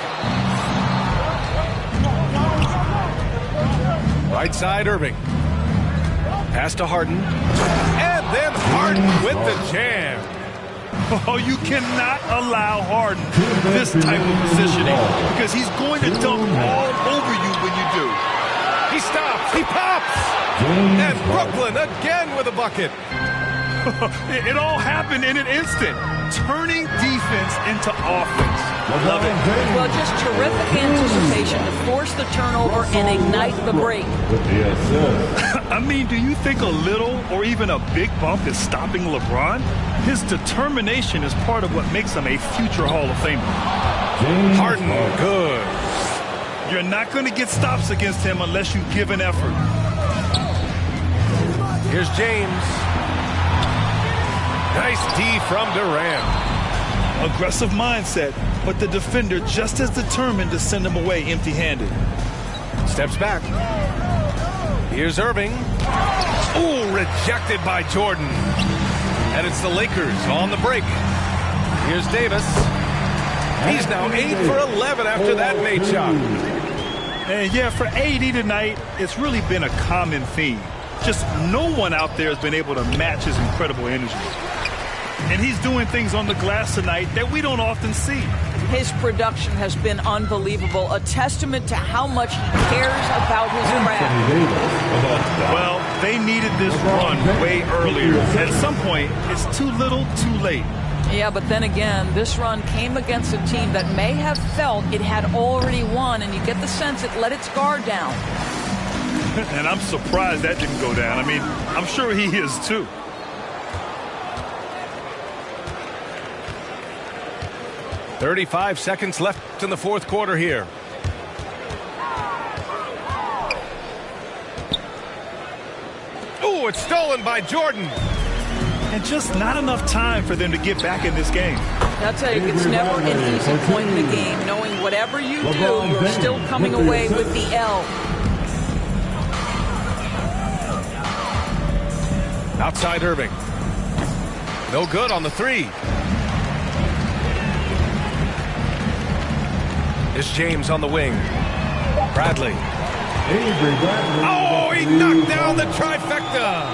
Right side, Irving. Pass to Harden. And then Harden with the jam. Oh, you cannot allow Harden this type of positioning because he's going to dump all over you when you do. He stops. He pops. And Brooklyn again with a bucket. It all happened in an instant. Turning defense into offense. Love it. Well, just terrific anticipation to force the turnover and ignite the break. I mean, do you think a little or even a big bump is stopping LeBron? His determination is part of what makes him a future Hall of Famer. Harden, good. You're not going to get stops against him unless you give an effort. Here's James. Nice D from Durant. Aggressive mindset, but the defender just as determined to send him away empty-handed. Steps back. Here's Irving. Ooh, rejected by Jordan. And it's the Lakers on the break. Here's Davis. He's now 8 for 11 after that made shot. And yeah, for AD tonight, it's really been a common theme. Just no one out there has been able to match his incredible energy. And he's doing things on the glass tonight that we don't often see. His production has been unbelievable, a testament to how much he cares about his craft. Well, they needed this run way earlier. At some point, it's too little, too late. Yeah, but then again, this run came against a team that may have felt it had already won, and you get the sense it let its guard down. And I'm surprised that didn't go down. I mean, I'm sure he is too. .35 seconds left in the fourth quarter here. Oh, it's stolen by Jordan. And just not enough time for them to get back in this game. I'll tell you, it's never an easy point in the game, knowing whatever you do, you're still coming away with the L. Outside Irving. No good on the three. Is James on the wing. Bradley. Oh, he knocked down the trifecta.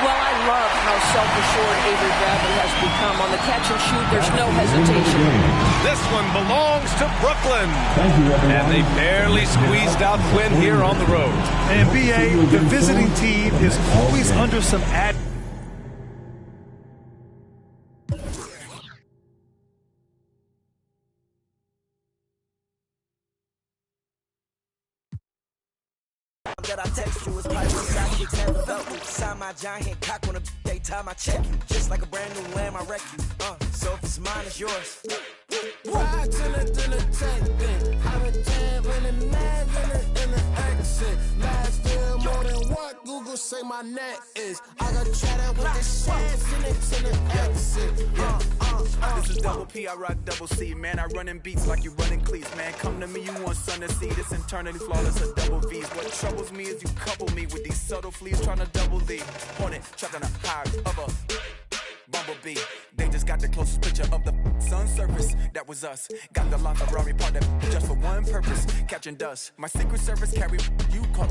Well, I love how self-assured Avery Bradley has become. On the catch and shoot, there's no hesitation. This one belongs to Brooklyn. And they barely squeezed out Quinn here on the road. And BA, the visiting team is always under some that I text you is probably sidekicks and the belt loop. Sign my giant cock on a they time I check you. Just like a brand new lamb, I wreck you. So if it's mine, it's yours. Ride to the tank thing. Have a jam in the mag in the accent. Last still more than what Google say my net is. I got chatting with the shades in the accent. This is double P, I rock double C. Man, I run in beats like you running cleats. Man, come to me, you want sun to see. This internally flawless, a double V's. What troubles me is you couple me with these subtle fleas trying to double D. Hornet, trucking a high of a bumblebee. They just got the closest picture of the sun's surface. That was us. Got the LaFerrari part that just for one purpose. Catching dust. My secret service carry you call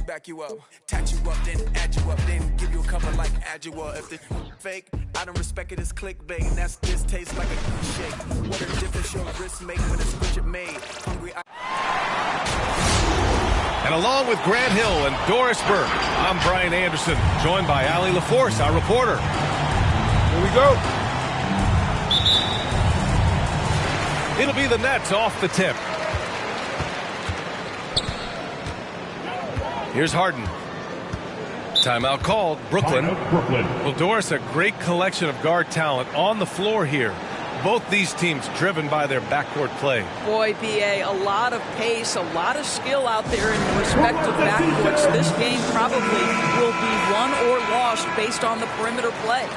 back you up, tat you up, then add you up, then give you a cover like Adjua. If the fake, I don't respect it as clickbait. And that's this tastes like a shake. What a difference your wrist make when it's Richard made. Hungry. And along with Grant Hill and Doris Burke, I'm Brian Anderson, joined by Allie LaForce, our reporter. Here we go. It'll be the Nets off the tip. Here's Harden. Timeout called. Brooklyn. Well, Doris, a great collection of guard talent on the floor here. Both these teams driven by their backcourt play. Boy, BA, a lot of pace, a lot of skill out there in the respective backcourts. This game probably will be won or lost based on the perimeter play.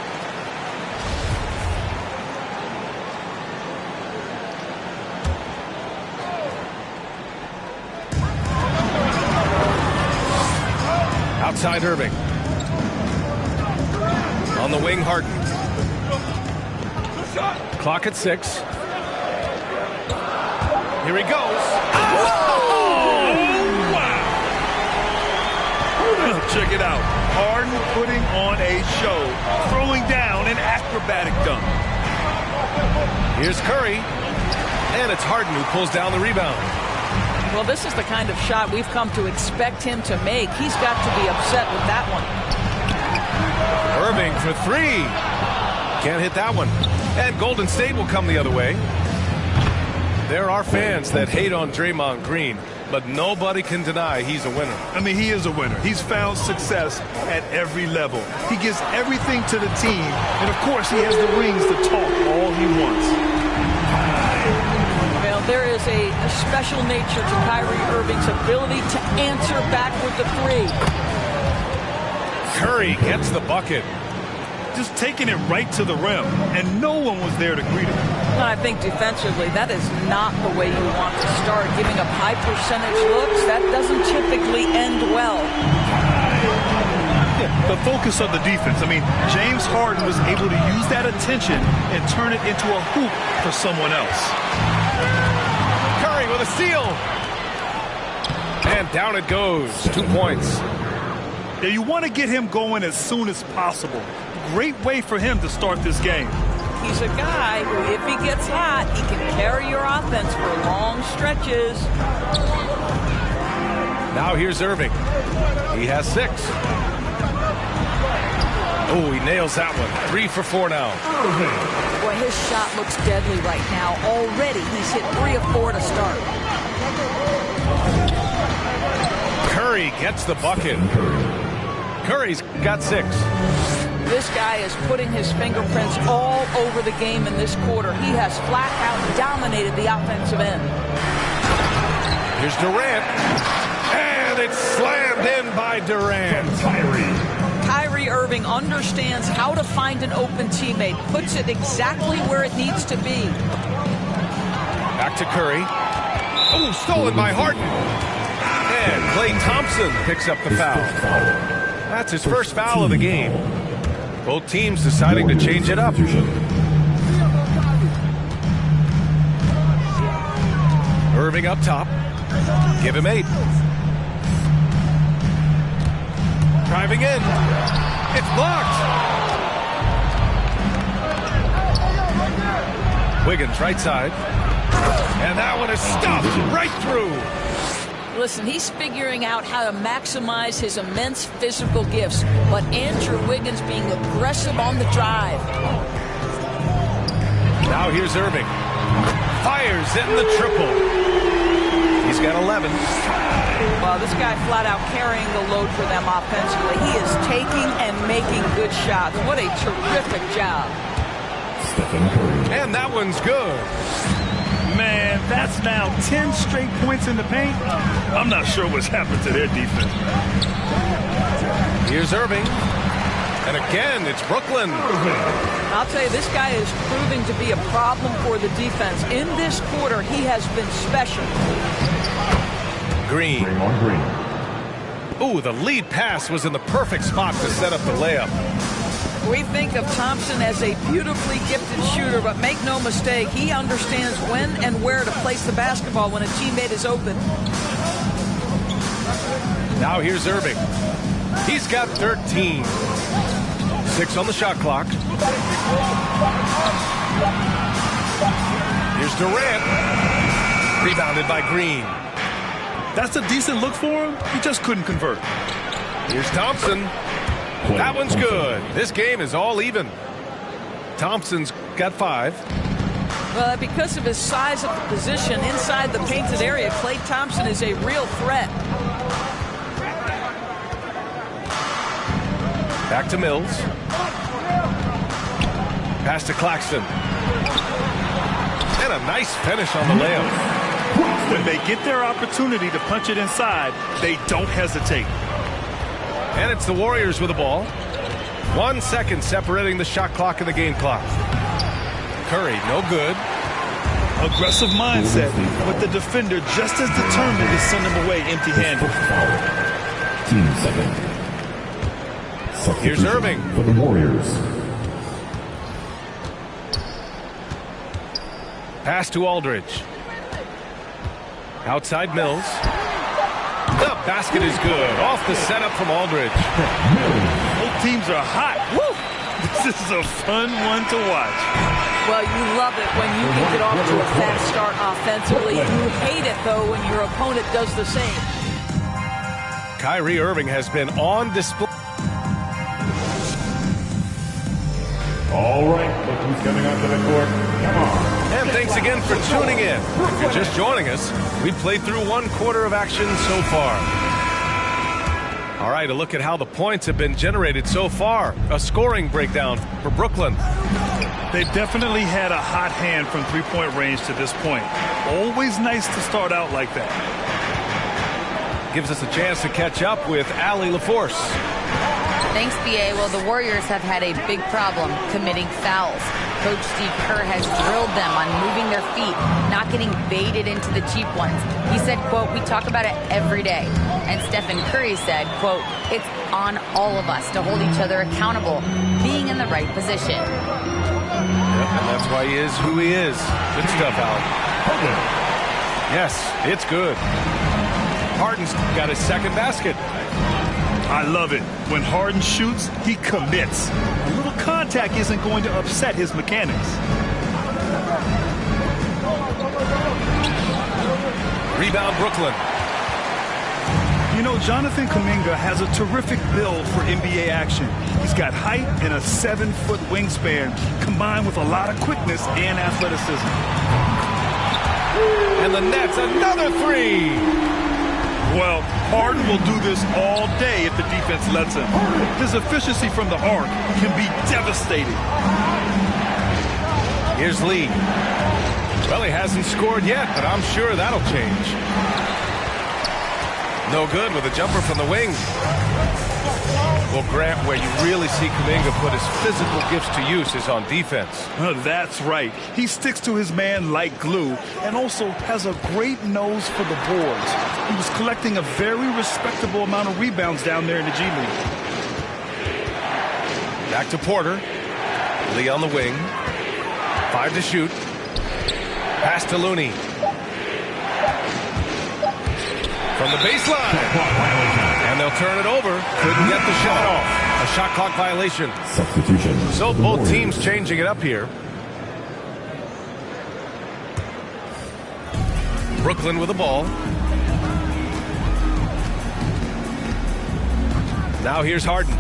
Outside Irving. On the wing, Harden. Clock at 6. Here he goes. Oh, wow. Check it out. Harden putting on a show, throwing down an acrobatic dunk. Here's Curry, and it's Harden who pulls down the rebound. Well, this is the kind of shot we've come to expect him to make. He's got to be upset with that one. Irving for three. Can't hit that one. And Golden State will come the other way. There are fans that hate on Draymond Green, but nobody can deny he's a winner. I mean, he is a winner. He's found success at every level. He gives everything to the team, and of course he has the rings to talk all he wants. Well, there is a special nature to Kyrie Irving's ability to answer back with the three. Curry gets the bucket. Just taking it right to the rim, and no one was there to greet him. And I think defensively, that is not the way you want to start. Giving up high percentage looks, that doesn't typically end well. Yeah, the focus of the defense. I mean, James Harden was able to use that attention and turn it into a hoop for someone else. Curry with a steal. And down it goes. 2 points. Yeah, you want to get him going as soon as possible. Great way for him to start this game. He's a guy who, if he gets hot, he can carry your offense for long stretches. Now here's Irving. He has 6. Oh, he nails that one. 3 for 4 now. Boy, his shot looks deadly right now. Already, he's hit 3 of 4 to start. Curry gets the bucket. Curry's got 6. This guy is putting his fingerprints all over the game in this quarter. He has flat out dominated the offensive end. Here's Durant. And it's slammed in by Durant. Kyrie Irving understands how to find an open teammate, puts it exactly where it needs to be. Back to Curry. Oh, stolen by Harden. And Klay Thompson picks up the foul. That's his first foul of the game. Both teams deciding to change it up. Irving up top. Give him 8. Driving in. It's blocked. Wiggins right side. And that one is stuffed right through. Listen, he's figuring out how to maximize his immense physical gifts, but Andrew Wiggins being aggressive on the drive. Now here's Irving. Fires in the triple. He's got 11. Well, this guy flat out carrying the load for them offensively. He is taking and making good shots. What a terrific job. And that one's good. Man, that's now 10 straight points in the paint. I'm not sure what's happened to their defense. Here's Irving. And again, it's Brooklyn. I'll tell you, this guy is proving to be a problem for the defense. In this quarter, he has been special. Green. Ooh, the lead pass was in the perfect spot to set up the layup. We think of Thompson as a beautifully gifted shooter, but make no mistake, he understands when and where to place the basketball when a teammate is open. Now here's Irving. He's got 13. 6 on the shot clock. Here's Durant. Rebounded by Green. That's a decent look for him. He just couldn't convert. Here's Thompson. That one's good. This game is all even. Thompson's got 5. Well, because of his size of the position inside the painted area, Klay Thompson is a real threat. Back to Mills. Pass to Claxton. And a nice finish on the layup. When they get their opportunity to punch it inside, they don't hesitate. And it's the Warriors with the ball. 1 second separating the shot clock and the game clock. Curry, no good. Aggressive mindset, but the defender just as determined to send him away empty-handed. Team 7. Here's Irving. For the Warriors. Pass to Aldridge. Outside Mills. The basket is good. Off the setup from Aldridge. Both teams are hot. Woo! This is a fun one to watch. Well, you love it when you can get off to a fast start offensively. You hate it, though, when your opponent does the same. Kyrie Irving has been on display. All right, look who's coming onto the court. Come on. And thanks again for tuning in. If you're just joining us, we've played through 1 quarter of action so far. All right, a look at how the points have been generated so far. A scoring breakdown for Brooklyn. They definitely had a hot hand from three-point range to this point. Always nice to start out like that. Gives us a chance to catch up with Allie LaForce. Thanks, B.A. Well, the Warriors have had a big problem committing fouls. Coach Steve Kerr has drilled them on moving their feet, not getting baited into the cheap ones. He said, quote, "We talk about it every day." And Stephen Curry said, quote, "It's on all of us to hold each other accountable, being in the right position." Yep, and that's why he is who he is. Good stuff, Allie. Yes, it's good. Harden's got his second basket. I love it. When Harden shoots, he commits. A little contact isn't going to upset his mechanics. Rebound, Brooklyn. You know, Jonathan Kuminga has a terrific build for NBA action. He's got height and a 7-foot wingspan, combined with a lot of quickness and athleticism. And the Nets, another three. Well, Harden will do this all day if the defense lets him. His efficiency from the arc can be devastating. Here's Lee. Well, he hasn't scored yet, but I'm sure that'll change. No good with a jumper from the wing. Well, Grant, where you really see Kuminga put his physical gifts to use is on defense. That's right. He sticks to his man like glue and also has a great nose for the boards. He was collecting a very respectable amount of rebounds down there in the G League. Back to Porter. Lee on the wing. 5 to shoot. Pass to Looney. From the baseline. And they'll turn it over. Couldn't get the shot off. A shot clock violation. Substitution. So both teams changing it up here. Brooklyn with the ball. Now here's Harden.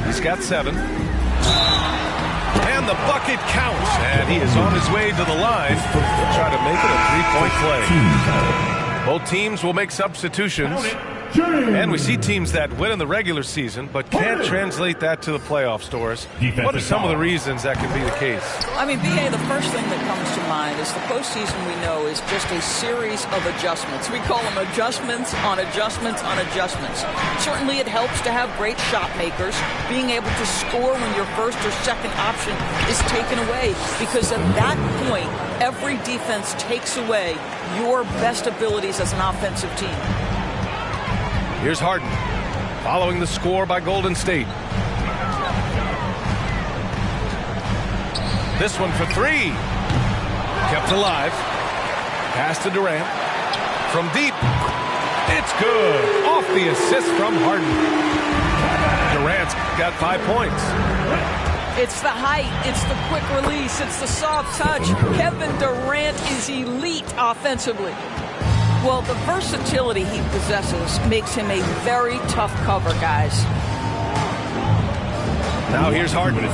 He's got 7. And the bucket counts. And he is on his way to the line to try to make it a 3-point play. Both teams will make substitutions. And we see teams that win in the regular season but can't translate that to the playoffs, Doris. What are some of the reasons that could be the case? I mean, B.A., the first thing that comes to mind is the postseason we know is just a series of adjustments. We call them adjustments on adjustments on adjustments. Certainly it helps to have great shot makers, being able to score when your first or second option is taken away, because at that point, every defense takes away your best abilities as an offensive team. Here's Harden, following the score by Golden State. This one for 3. Kept alive. Pass to Durant. From deep. It's good. Off the assist from Harden. Durant's got 5 points. It's the height, it's the quick release, it's the soft touch. Kevin Durant is elite offensively. Well, the versatility he possesses makes him a very tough cover, guys. Now here's Harden.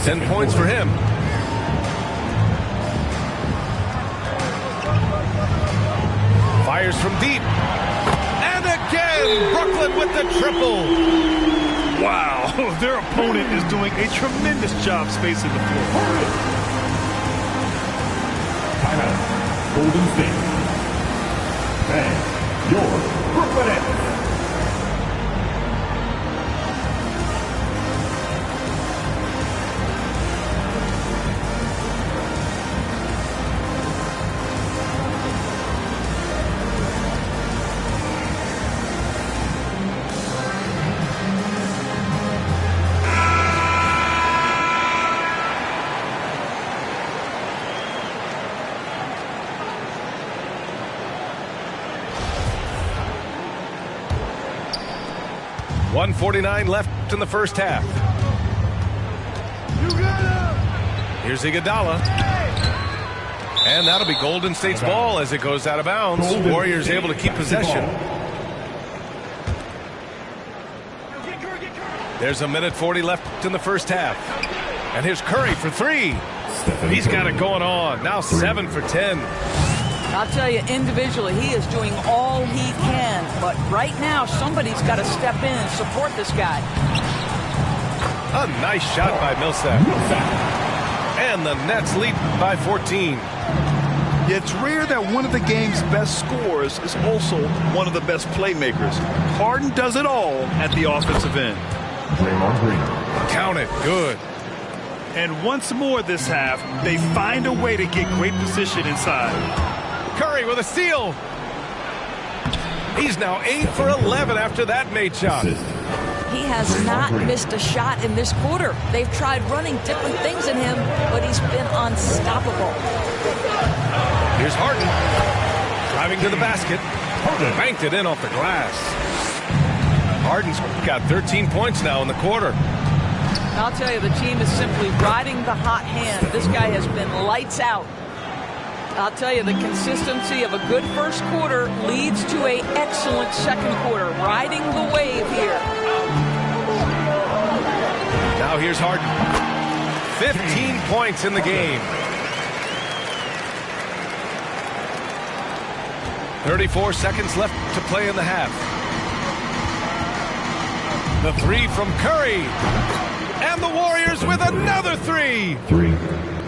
10 points for him. Fires from deep. And again, Brooklyn with the triple. Wow, their opponent is doing a tremendous job spacing the floor. Timeout. Golden State. And your Brooklyn Nets. 1:49 left in the first half. Here's Iguodala. And that'll be Golden State's ball as it goes out of bounds. Warriors able to keep possession. There's 1:40 left in the first half. And here's Curry for three. He's got it going on. Now 7 for 10. I'll tell you, individually, he is doing all he can. But right now, somebody's got to step in and support this guy. A nice shot by Millsap. And the Nets lead by 14. It's rare that one of the game's best scorers is also one of the best playmakers. Harden does it all at the offensive end. Draymond Green. Count it. Good. And once more this half, they find a way to get great position inside. Curry with a steal. He's now 8 for 11 after that made shot. He has not missed a shot in this quarter. They've tried running different things in him, but he's been unstoppable. Here's Harden. Driving to the basket. Banked it in off the glass. Harden's got 13 points now in the quarter. I'll tell you, the team is simply riding the hot hand. This guy has been lights out. I'll tell you, the consistency of a good first quarter leads to an excellent second quarter. Riding the wave here. Now here's Harden. 15 points in the game. 34 seconds left to play in the half. The three from Curry. And the Warriors with another three.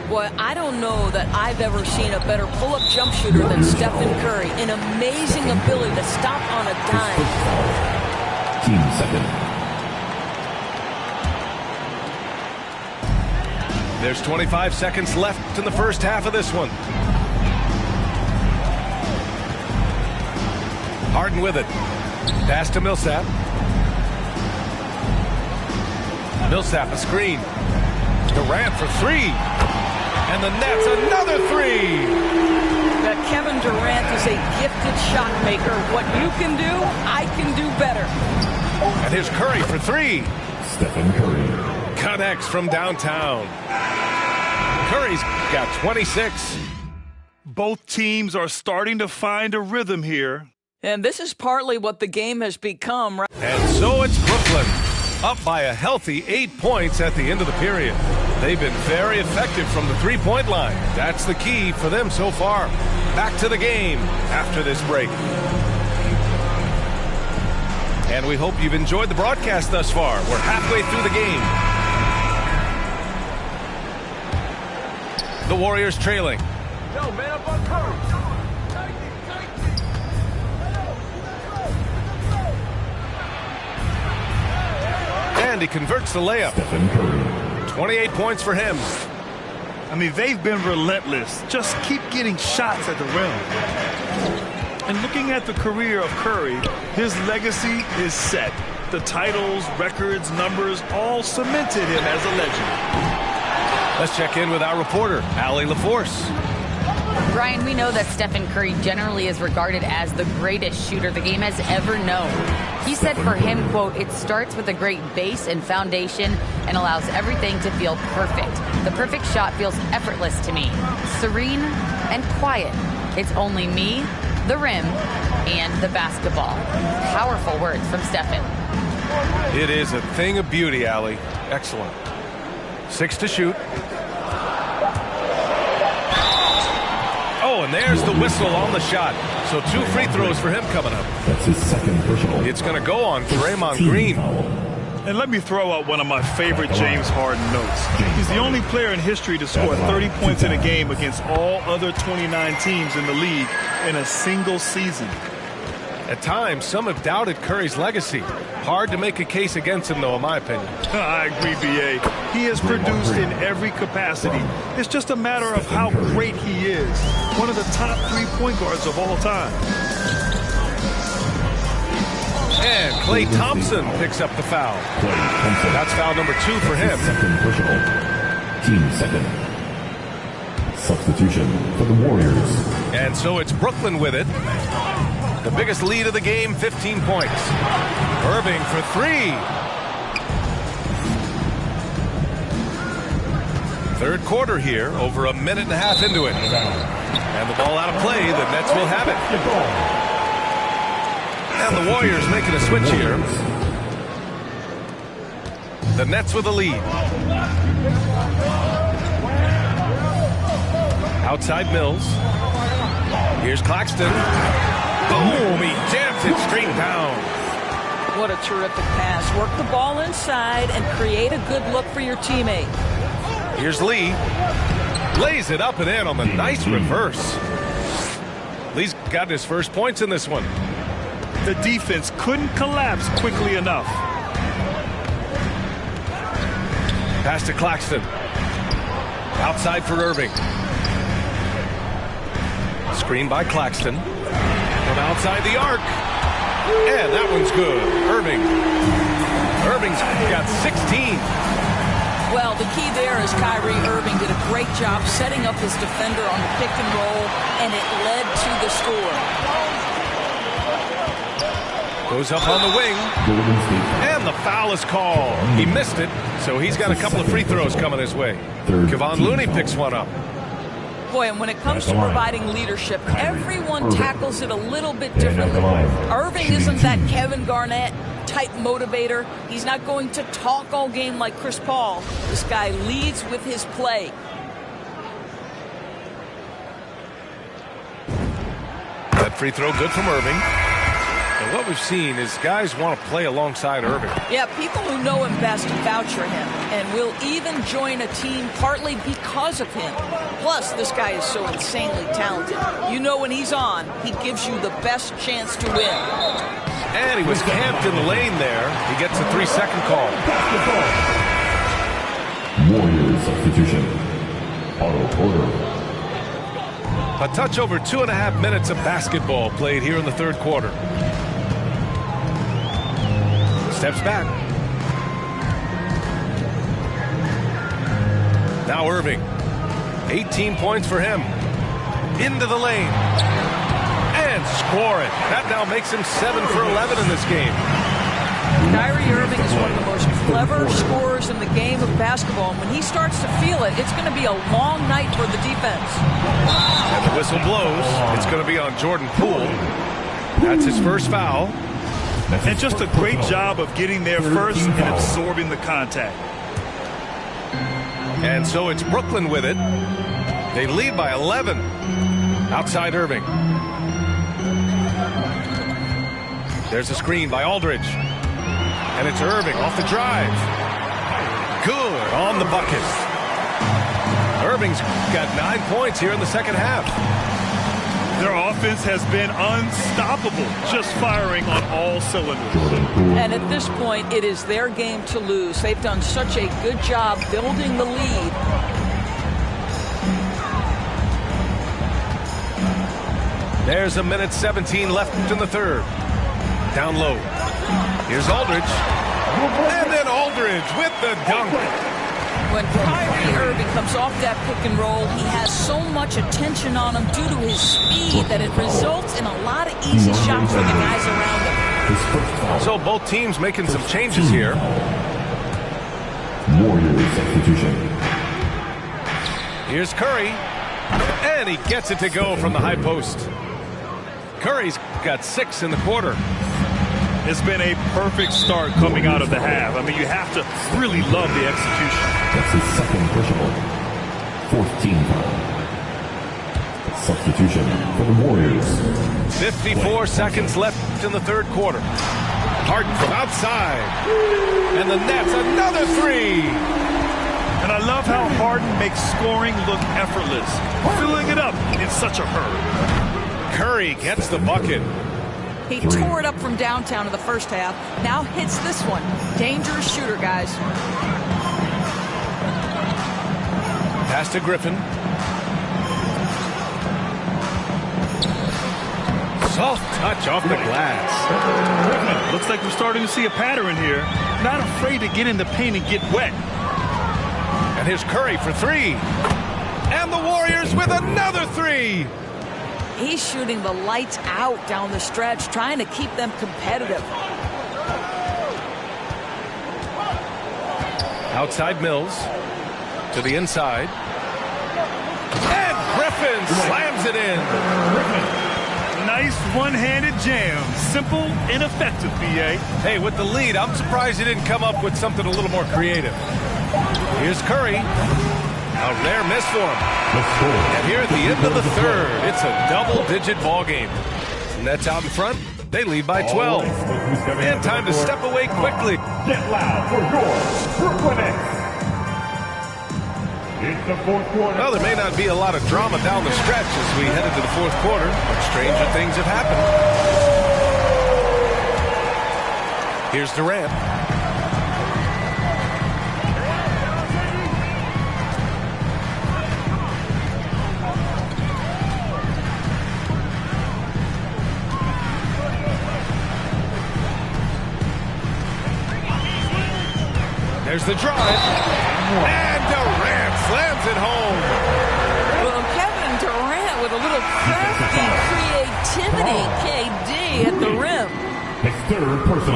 Boy, I don't know that I've ever seen a better pull-up jump shooter than Stephen Curry. An amazing ability to stop on a dime. Team second. There's 25 seconds left in the first half of this one. Harden with it. Pass to Millsap. Millsap a screen. Durant for three. And the Nets another three. Kevin Durant is a gifted shot maker. What you can do, I can do better. And here's Curry for three. Stephen Curry. Connects from downtown. Curry's got 26. Both teams are starting to find a rhythm here. And this is partly what the game has become, right? And so it's Brooklyn, up by a healthy 8 points at the end of the period. They've been very effective from the three-point line. That's the key for them so far. Back to the game after this break. And we hope you've enjoyed the broadcast thus far. We're halfway through the game. The Warriors trailing. Yo, man up on Curry. And he converts the layup. 28 points for him. I mean, they've been relentless. Just keep getting shots at the rim. And looking at the career of Curry, his legacy is set. The titles, records, numbers all cemented him as a legend. Let's check in with our reporter, Allie LaForce. Brian, we know that Stephen Curry generally is regarded as the greatest shooter the game has ever known. He said for him, quote, "It starts with a great base and foundation and allows everything to feel perfect. The perfect shot feels effortless to me, serene and quiet. It's only me, the rim, and the basketball." Powerful words from Stephen. It is a thing of beauty, Allie. Excellent. 6 to shoot. Oh, and there's the whistle on the shot. So 2 free throws for him coming up. That's his second personal. It's going to go on Draymond Green. And let me throw out one of my favorite James Harden notes. He's the only player in history to score 30 points in a game against all other 29 teams in the league in a single season. At times, some have doubted Curry's legacy. Hard to make a case against him, though, in my opinion. I agree, B.A. He has produced in every capacity. It's just a matter of how great he is. One of the top 3 point guards of all time. And Klay Thompson picks up the foul. That's foul number 2 for him. Second personal. Team second. Substitution for the Warriors. And so it's Brooklyn with it. The biggest lead of the game, 15 points. Irving for three. Third quarter here, over a minute and a half into it. And the ball out of play, the Nets will have it. And the Warriors making a switch here. The Nets with the lead. Outside Mills. Here's Claxton. Boom, he jams it straight down. What a terrific pass. Work the ball inside and create a good look for your teammate. Here's Lee. Lays it up and in on the nice reverse. Lee's got his first points in this one. The defense couldn't collapse quickly enough. Pass to Claxton. Outside for Irving. Screen by Claxton. From outside the arc. And that one's good. Irving's got 16. Well, the key there is Kyrie Irving did a great job setting up his defender on the pick and roll, and it led to the score. Goes up on the wing. And the foul is called. He missed it, so he's got a couple of free throws coming his way. Kevon Looney picks one up. Boy, and when it comes to providing leadership, everyone tackles it a little bit differently. Irving isn't that Kevin Garnett type motivator. He's not going to talk all game like Chris Paul. This guy leads with his play. That free throw good from Irving. And what we've seen is guys want to play alongside Irving. Yeah, people who know him best vouch for him and will even join a team partly because of him. Plus, this guy is so insanely talented. You know when he's on, he gives you the best chance to win. And he was camped in the lane there. He gets a 3-second call. Warriors substitution. Auto order. A touch over 2.5 minutes of basketball played here in the third quarter. Steps back. Now Irving. 18 points for him. Into the lane. And score it. That now makes him 7 for 11 in this game. Kyrie Irving is one of the most clever scorers in the game of basketball. And when he starts to feel it, it's going to be a long night for the defense. And the whistle blows. It's going to be on Jordan Poole. That's his first foul. And just a great job of getting there first and absorbing the contact. And so it's Brooklyn with it. They lead by 11. Outside Irving. There's a screen by Aldridge. And it's Irving off the drive. Good on the bucket. Irving's got 9 points here in the second half. Their offense has been unstoppable, just firing on all cylinders. And at this point, it is their game to lose. They've done such a good job building the lead. There's a minute 17 left in the third. Down low. Here's Aldridge. And then Aldridge with the dunk. When Kyrie Irving comes off that pick and roll, he has so much attention on him due to his speed that it results in a lot of easy shots for the guys around him. So both teams making some changes here. Warriors substitution. Here's Curry. And he gets it to go from the high post. Curry's got 6 in the quarter. It's been a perfect start coming out of the half. I mean, you have to really love the execution. That's his second pushable. 14 foul. Substitution for the Warriors. 54 seconds left in the third quarter. Harden from outside. And the Nets, another 3. And I love how Harden makes scoring look effortless. Filling it up in such a hurry. Curry gets the bucket. He tore it up from downtown in the first half. Now hits this one. Dangerous shooter, guys. Pass to Griffin. Soft touch off the glass. Looks like we're starting to see a pattern here. Not afraid to get in the paint and get wet. And here's Curry for 3. And the Warriors with another 3. He's shooting the lights out down the stretch, trying to keep them competitive. Outside Mills to the inside. And Griffin slams it in. Nice one-handed jam. Simple and effective, B.A. Hey, with the lead, I'm surprised he didn't come up with something a little more creative. Here's Curry. A rare miss for him. And here at the end of the third, it's a double-digit ball game. Nets out in front. They lead by 12. And time to step away quickly. Get loud for your Brooklyn Nets. It's the fourth quarter. Well, there may not be a lot of drama down the stretch as we head into the fourth quarter, but stranger things have happened. Here's Durant. There's the drive. And Durant slams it home. Well, Kevin Durant with a little crafty creativity. KD at the rim.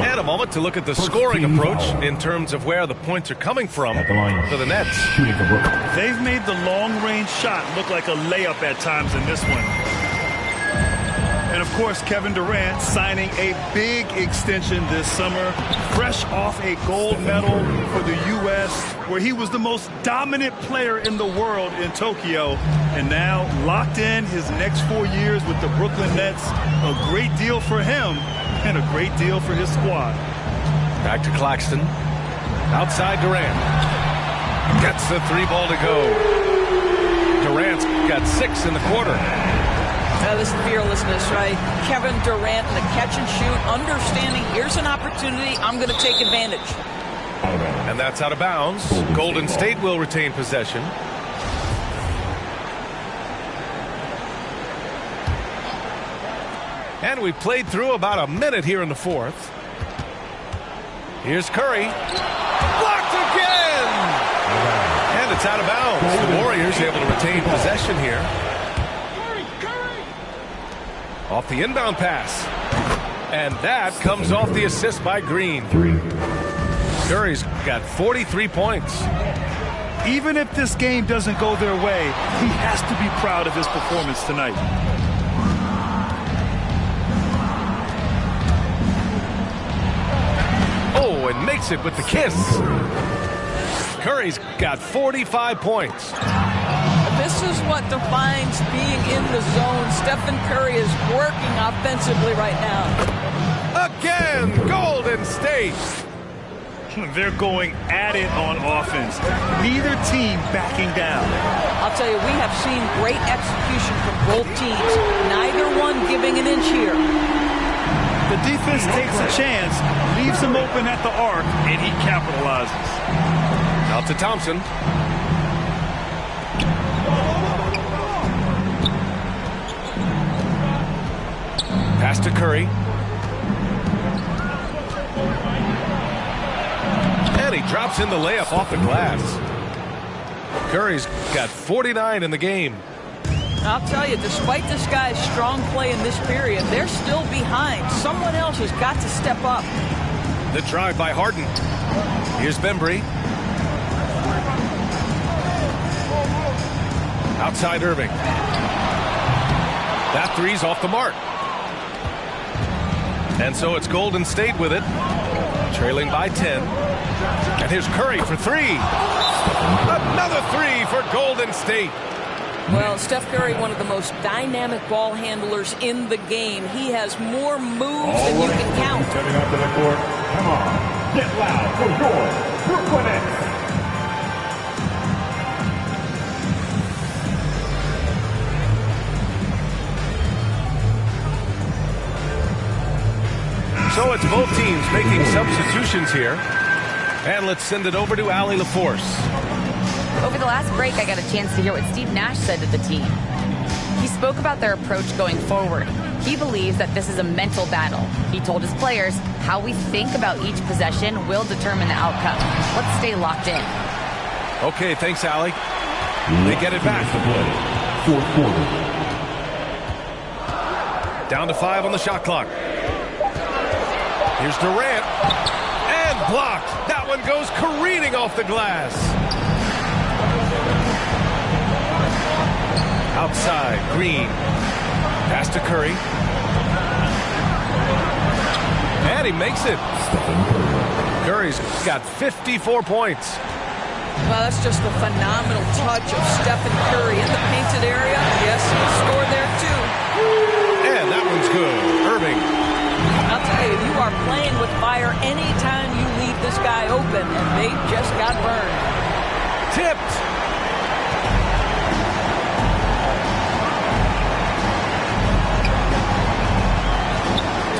And a moment to look at the scoring approach in terms of where the points are coming from for the Nets. They've made the long-range shot look like a layup at times in this one. And, of course, Kevin Durant signing a big extension this summer, fresh off a gold medal for the U.S., where he was the most dominant player in the world in Tokyo, and now locked in his next 4 years with the Brooklyn Nets. A great deal for him and a great deal for his squad. Back to Claxton. Outside Durant. Gets the three ball to go. Durant's got 6 in the quarter. This fearlessness, right? Kevin Durant in the catch and shoot, understanding here's an opportunity, I'm going to take advantage. And that's out of bounds. Golden State will retain possession. And we played through about a minute here in the fourth. Here's Curry. Blocked again! And it's out of bounds. The Warriors able to retain possession here. Off the inbound pass. And that comes off the assist by Green. Curry's got 43 points. Even if this game doesn't go their way, he has to be proud of his performance tonight. Oh, and makes it with the kiss. Curry's got 45 points. This is what defines being in the zone. Stephen Curry is working offensively right now. Again, Golden State. They're going at it on offense. Neither team backing down. I'll tell you, we have seen great execution from both teams. Neither one giving an inch here. The defense takes a chance, leaves him open at the arc, and he capitalizes. Out to Thompson. Pass to Curry. And he drops in the layup off the glass. Curry's got 49 in the game. I'll tell you, despite this guy's strong play in this period, they're still behind. Someone else has got to step up. The drive by Harden. Here's Bembry. Outside Irving. That three's off the mark. And so it's Golden State with it, trailing by 10. And here's Curry for 3. Another 3 for Golden State. Well, Steph Curry, one of the most dynamic ball handlers in the game. He has more moves than you can count. Coming up to the court. Come on, get loud for your Brooklyn Nets. So it's both teams making substitutions here. And let's send it over to Allie LaForce. Over the last break, I got a chance to hear what Steve Nash said to the team. He spoke about their approach going forward. He believes that this is a mental battle. He told his players how we think about each possession will determine the outcome. Let's stay locked in. Okay, thanks, Allie. They get it back. Fourth quarter. Down to 5 on the shot clock. Here's Durant. And blocked. That one goes careening off the glass. Outside, Green. Pass to Curry. And he makes it. Curry's got 54 points. Well, that's just a phenomenal touch of Stephen Curry in the painted area. Yes, he scored there too. And that one's good. Irving. I'll tell you, you are playing with fire anytime you leave this guy open, and they just got burned. Tipped.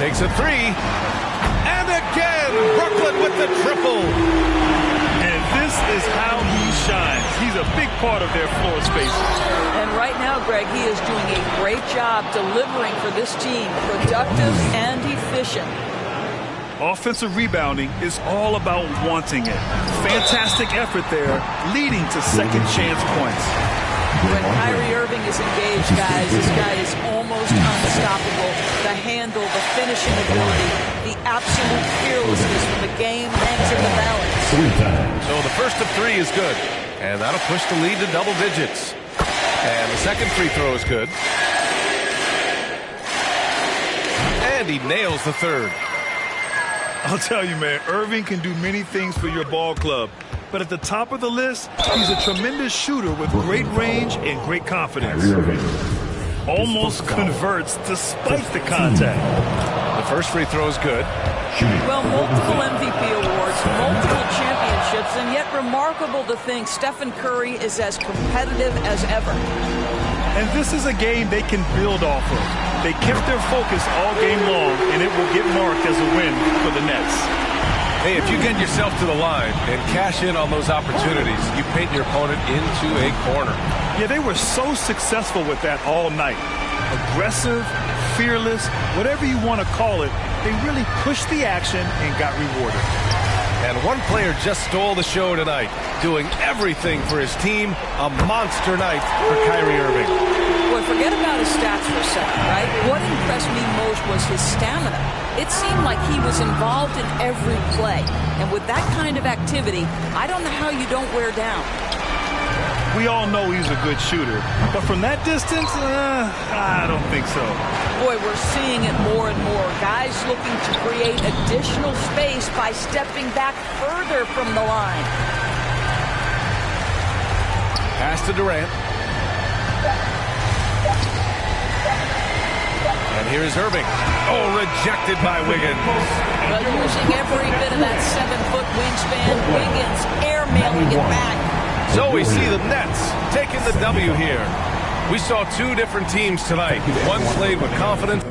Takes a 3. And again, Brooklyn with the triple. And this is how he shines. He's a big part of their floor space. And right now, Greg, he is doing a great job delivering for this team, productive and efficient. Offensive rebounding is all about wanting it. Fantastic effort there, leading to second chance points. When Kyrie Irving is engaged, guys, this guy is almost unstoppable. The handle, the finishing ability, the absolute fearlessness when the game hangs in the balance. So the first of 3 is good. And that'll push the lead to double digits. And the second free throw is good. And he nails the third. I'll tell you, man, Irving can do many things for your ball club. But at the top of the list, he's a tremendous shooter with great range and great confidence. Almost converts despite the contact. The first free throw is good. Well, multiple MVP awards, multiple championships, and yet remarkable to think Stephen Curry is as competitive as ever. And this is a game they can build off of. They kept their focus all game long, and it will get marked as a win for the Nets. Hey, if you get yourself to the line and cash in on those opportunities, you paint your opponent into a corner. Yeah, they were so successful with that all night. Aggressive, fearless, whatever you want to call it, they really pushed the action and got rewarded. And one player just stole the show tonight, doing everything for his team. A monster night for Kyrie Irving. Boy, forget about his stats for a second, right? What impressed me most was his stamina. It seemed like he was involved in every play. And with that kind of activity, I don't know how you don't wear down. We all know he's a good shooter, but from that distance, I don't think so. Boy, we're seeing it more and more. Guys looking to create additional space by stepping back further from the line. Pass to Durant. And here's Irving. Oh, rejected by Wiggins. But using every bit of that 7-foot wingspan, Wiggins airmailing it back. So we see the Nets taking the W here. We saw 2 different teams tonight. One played with confidence.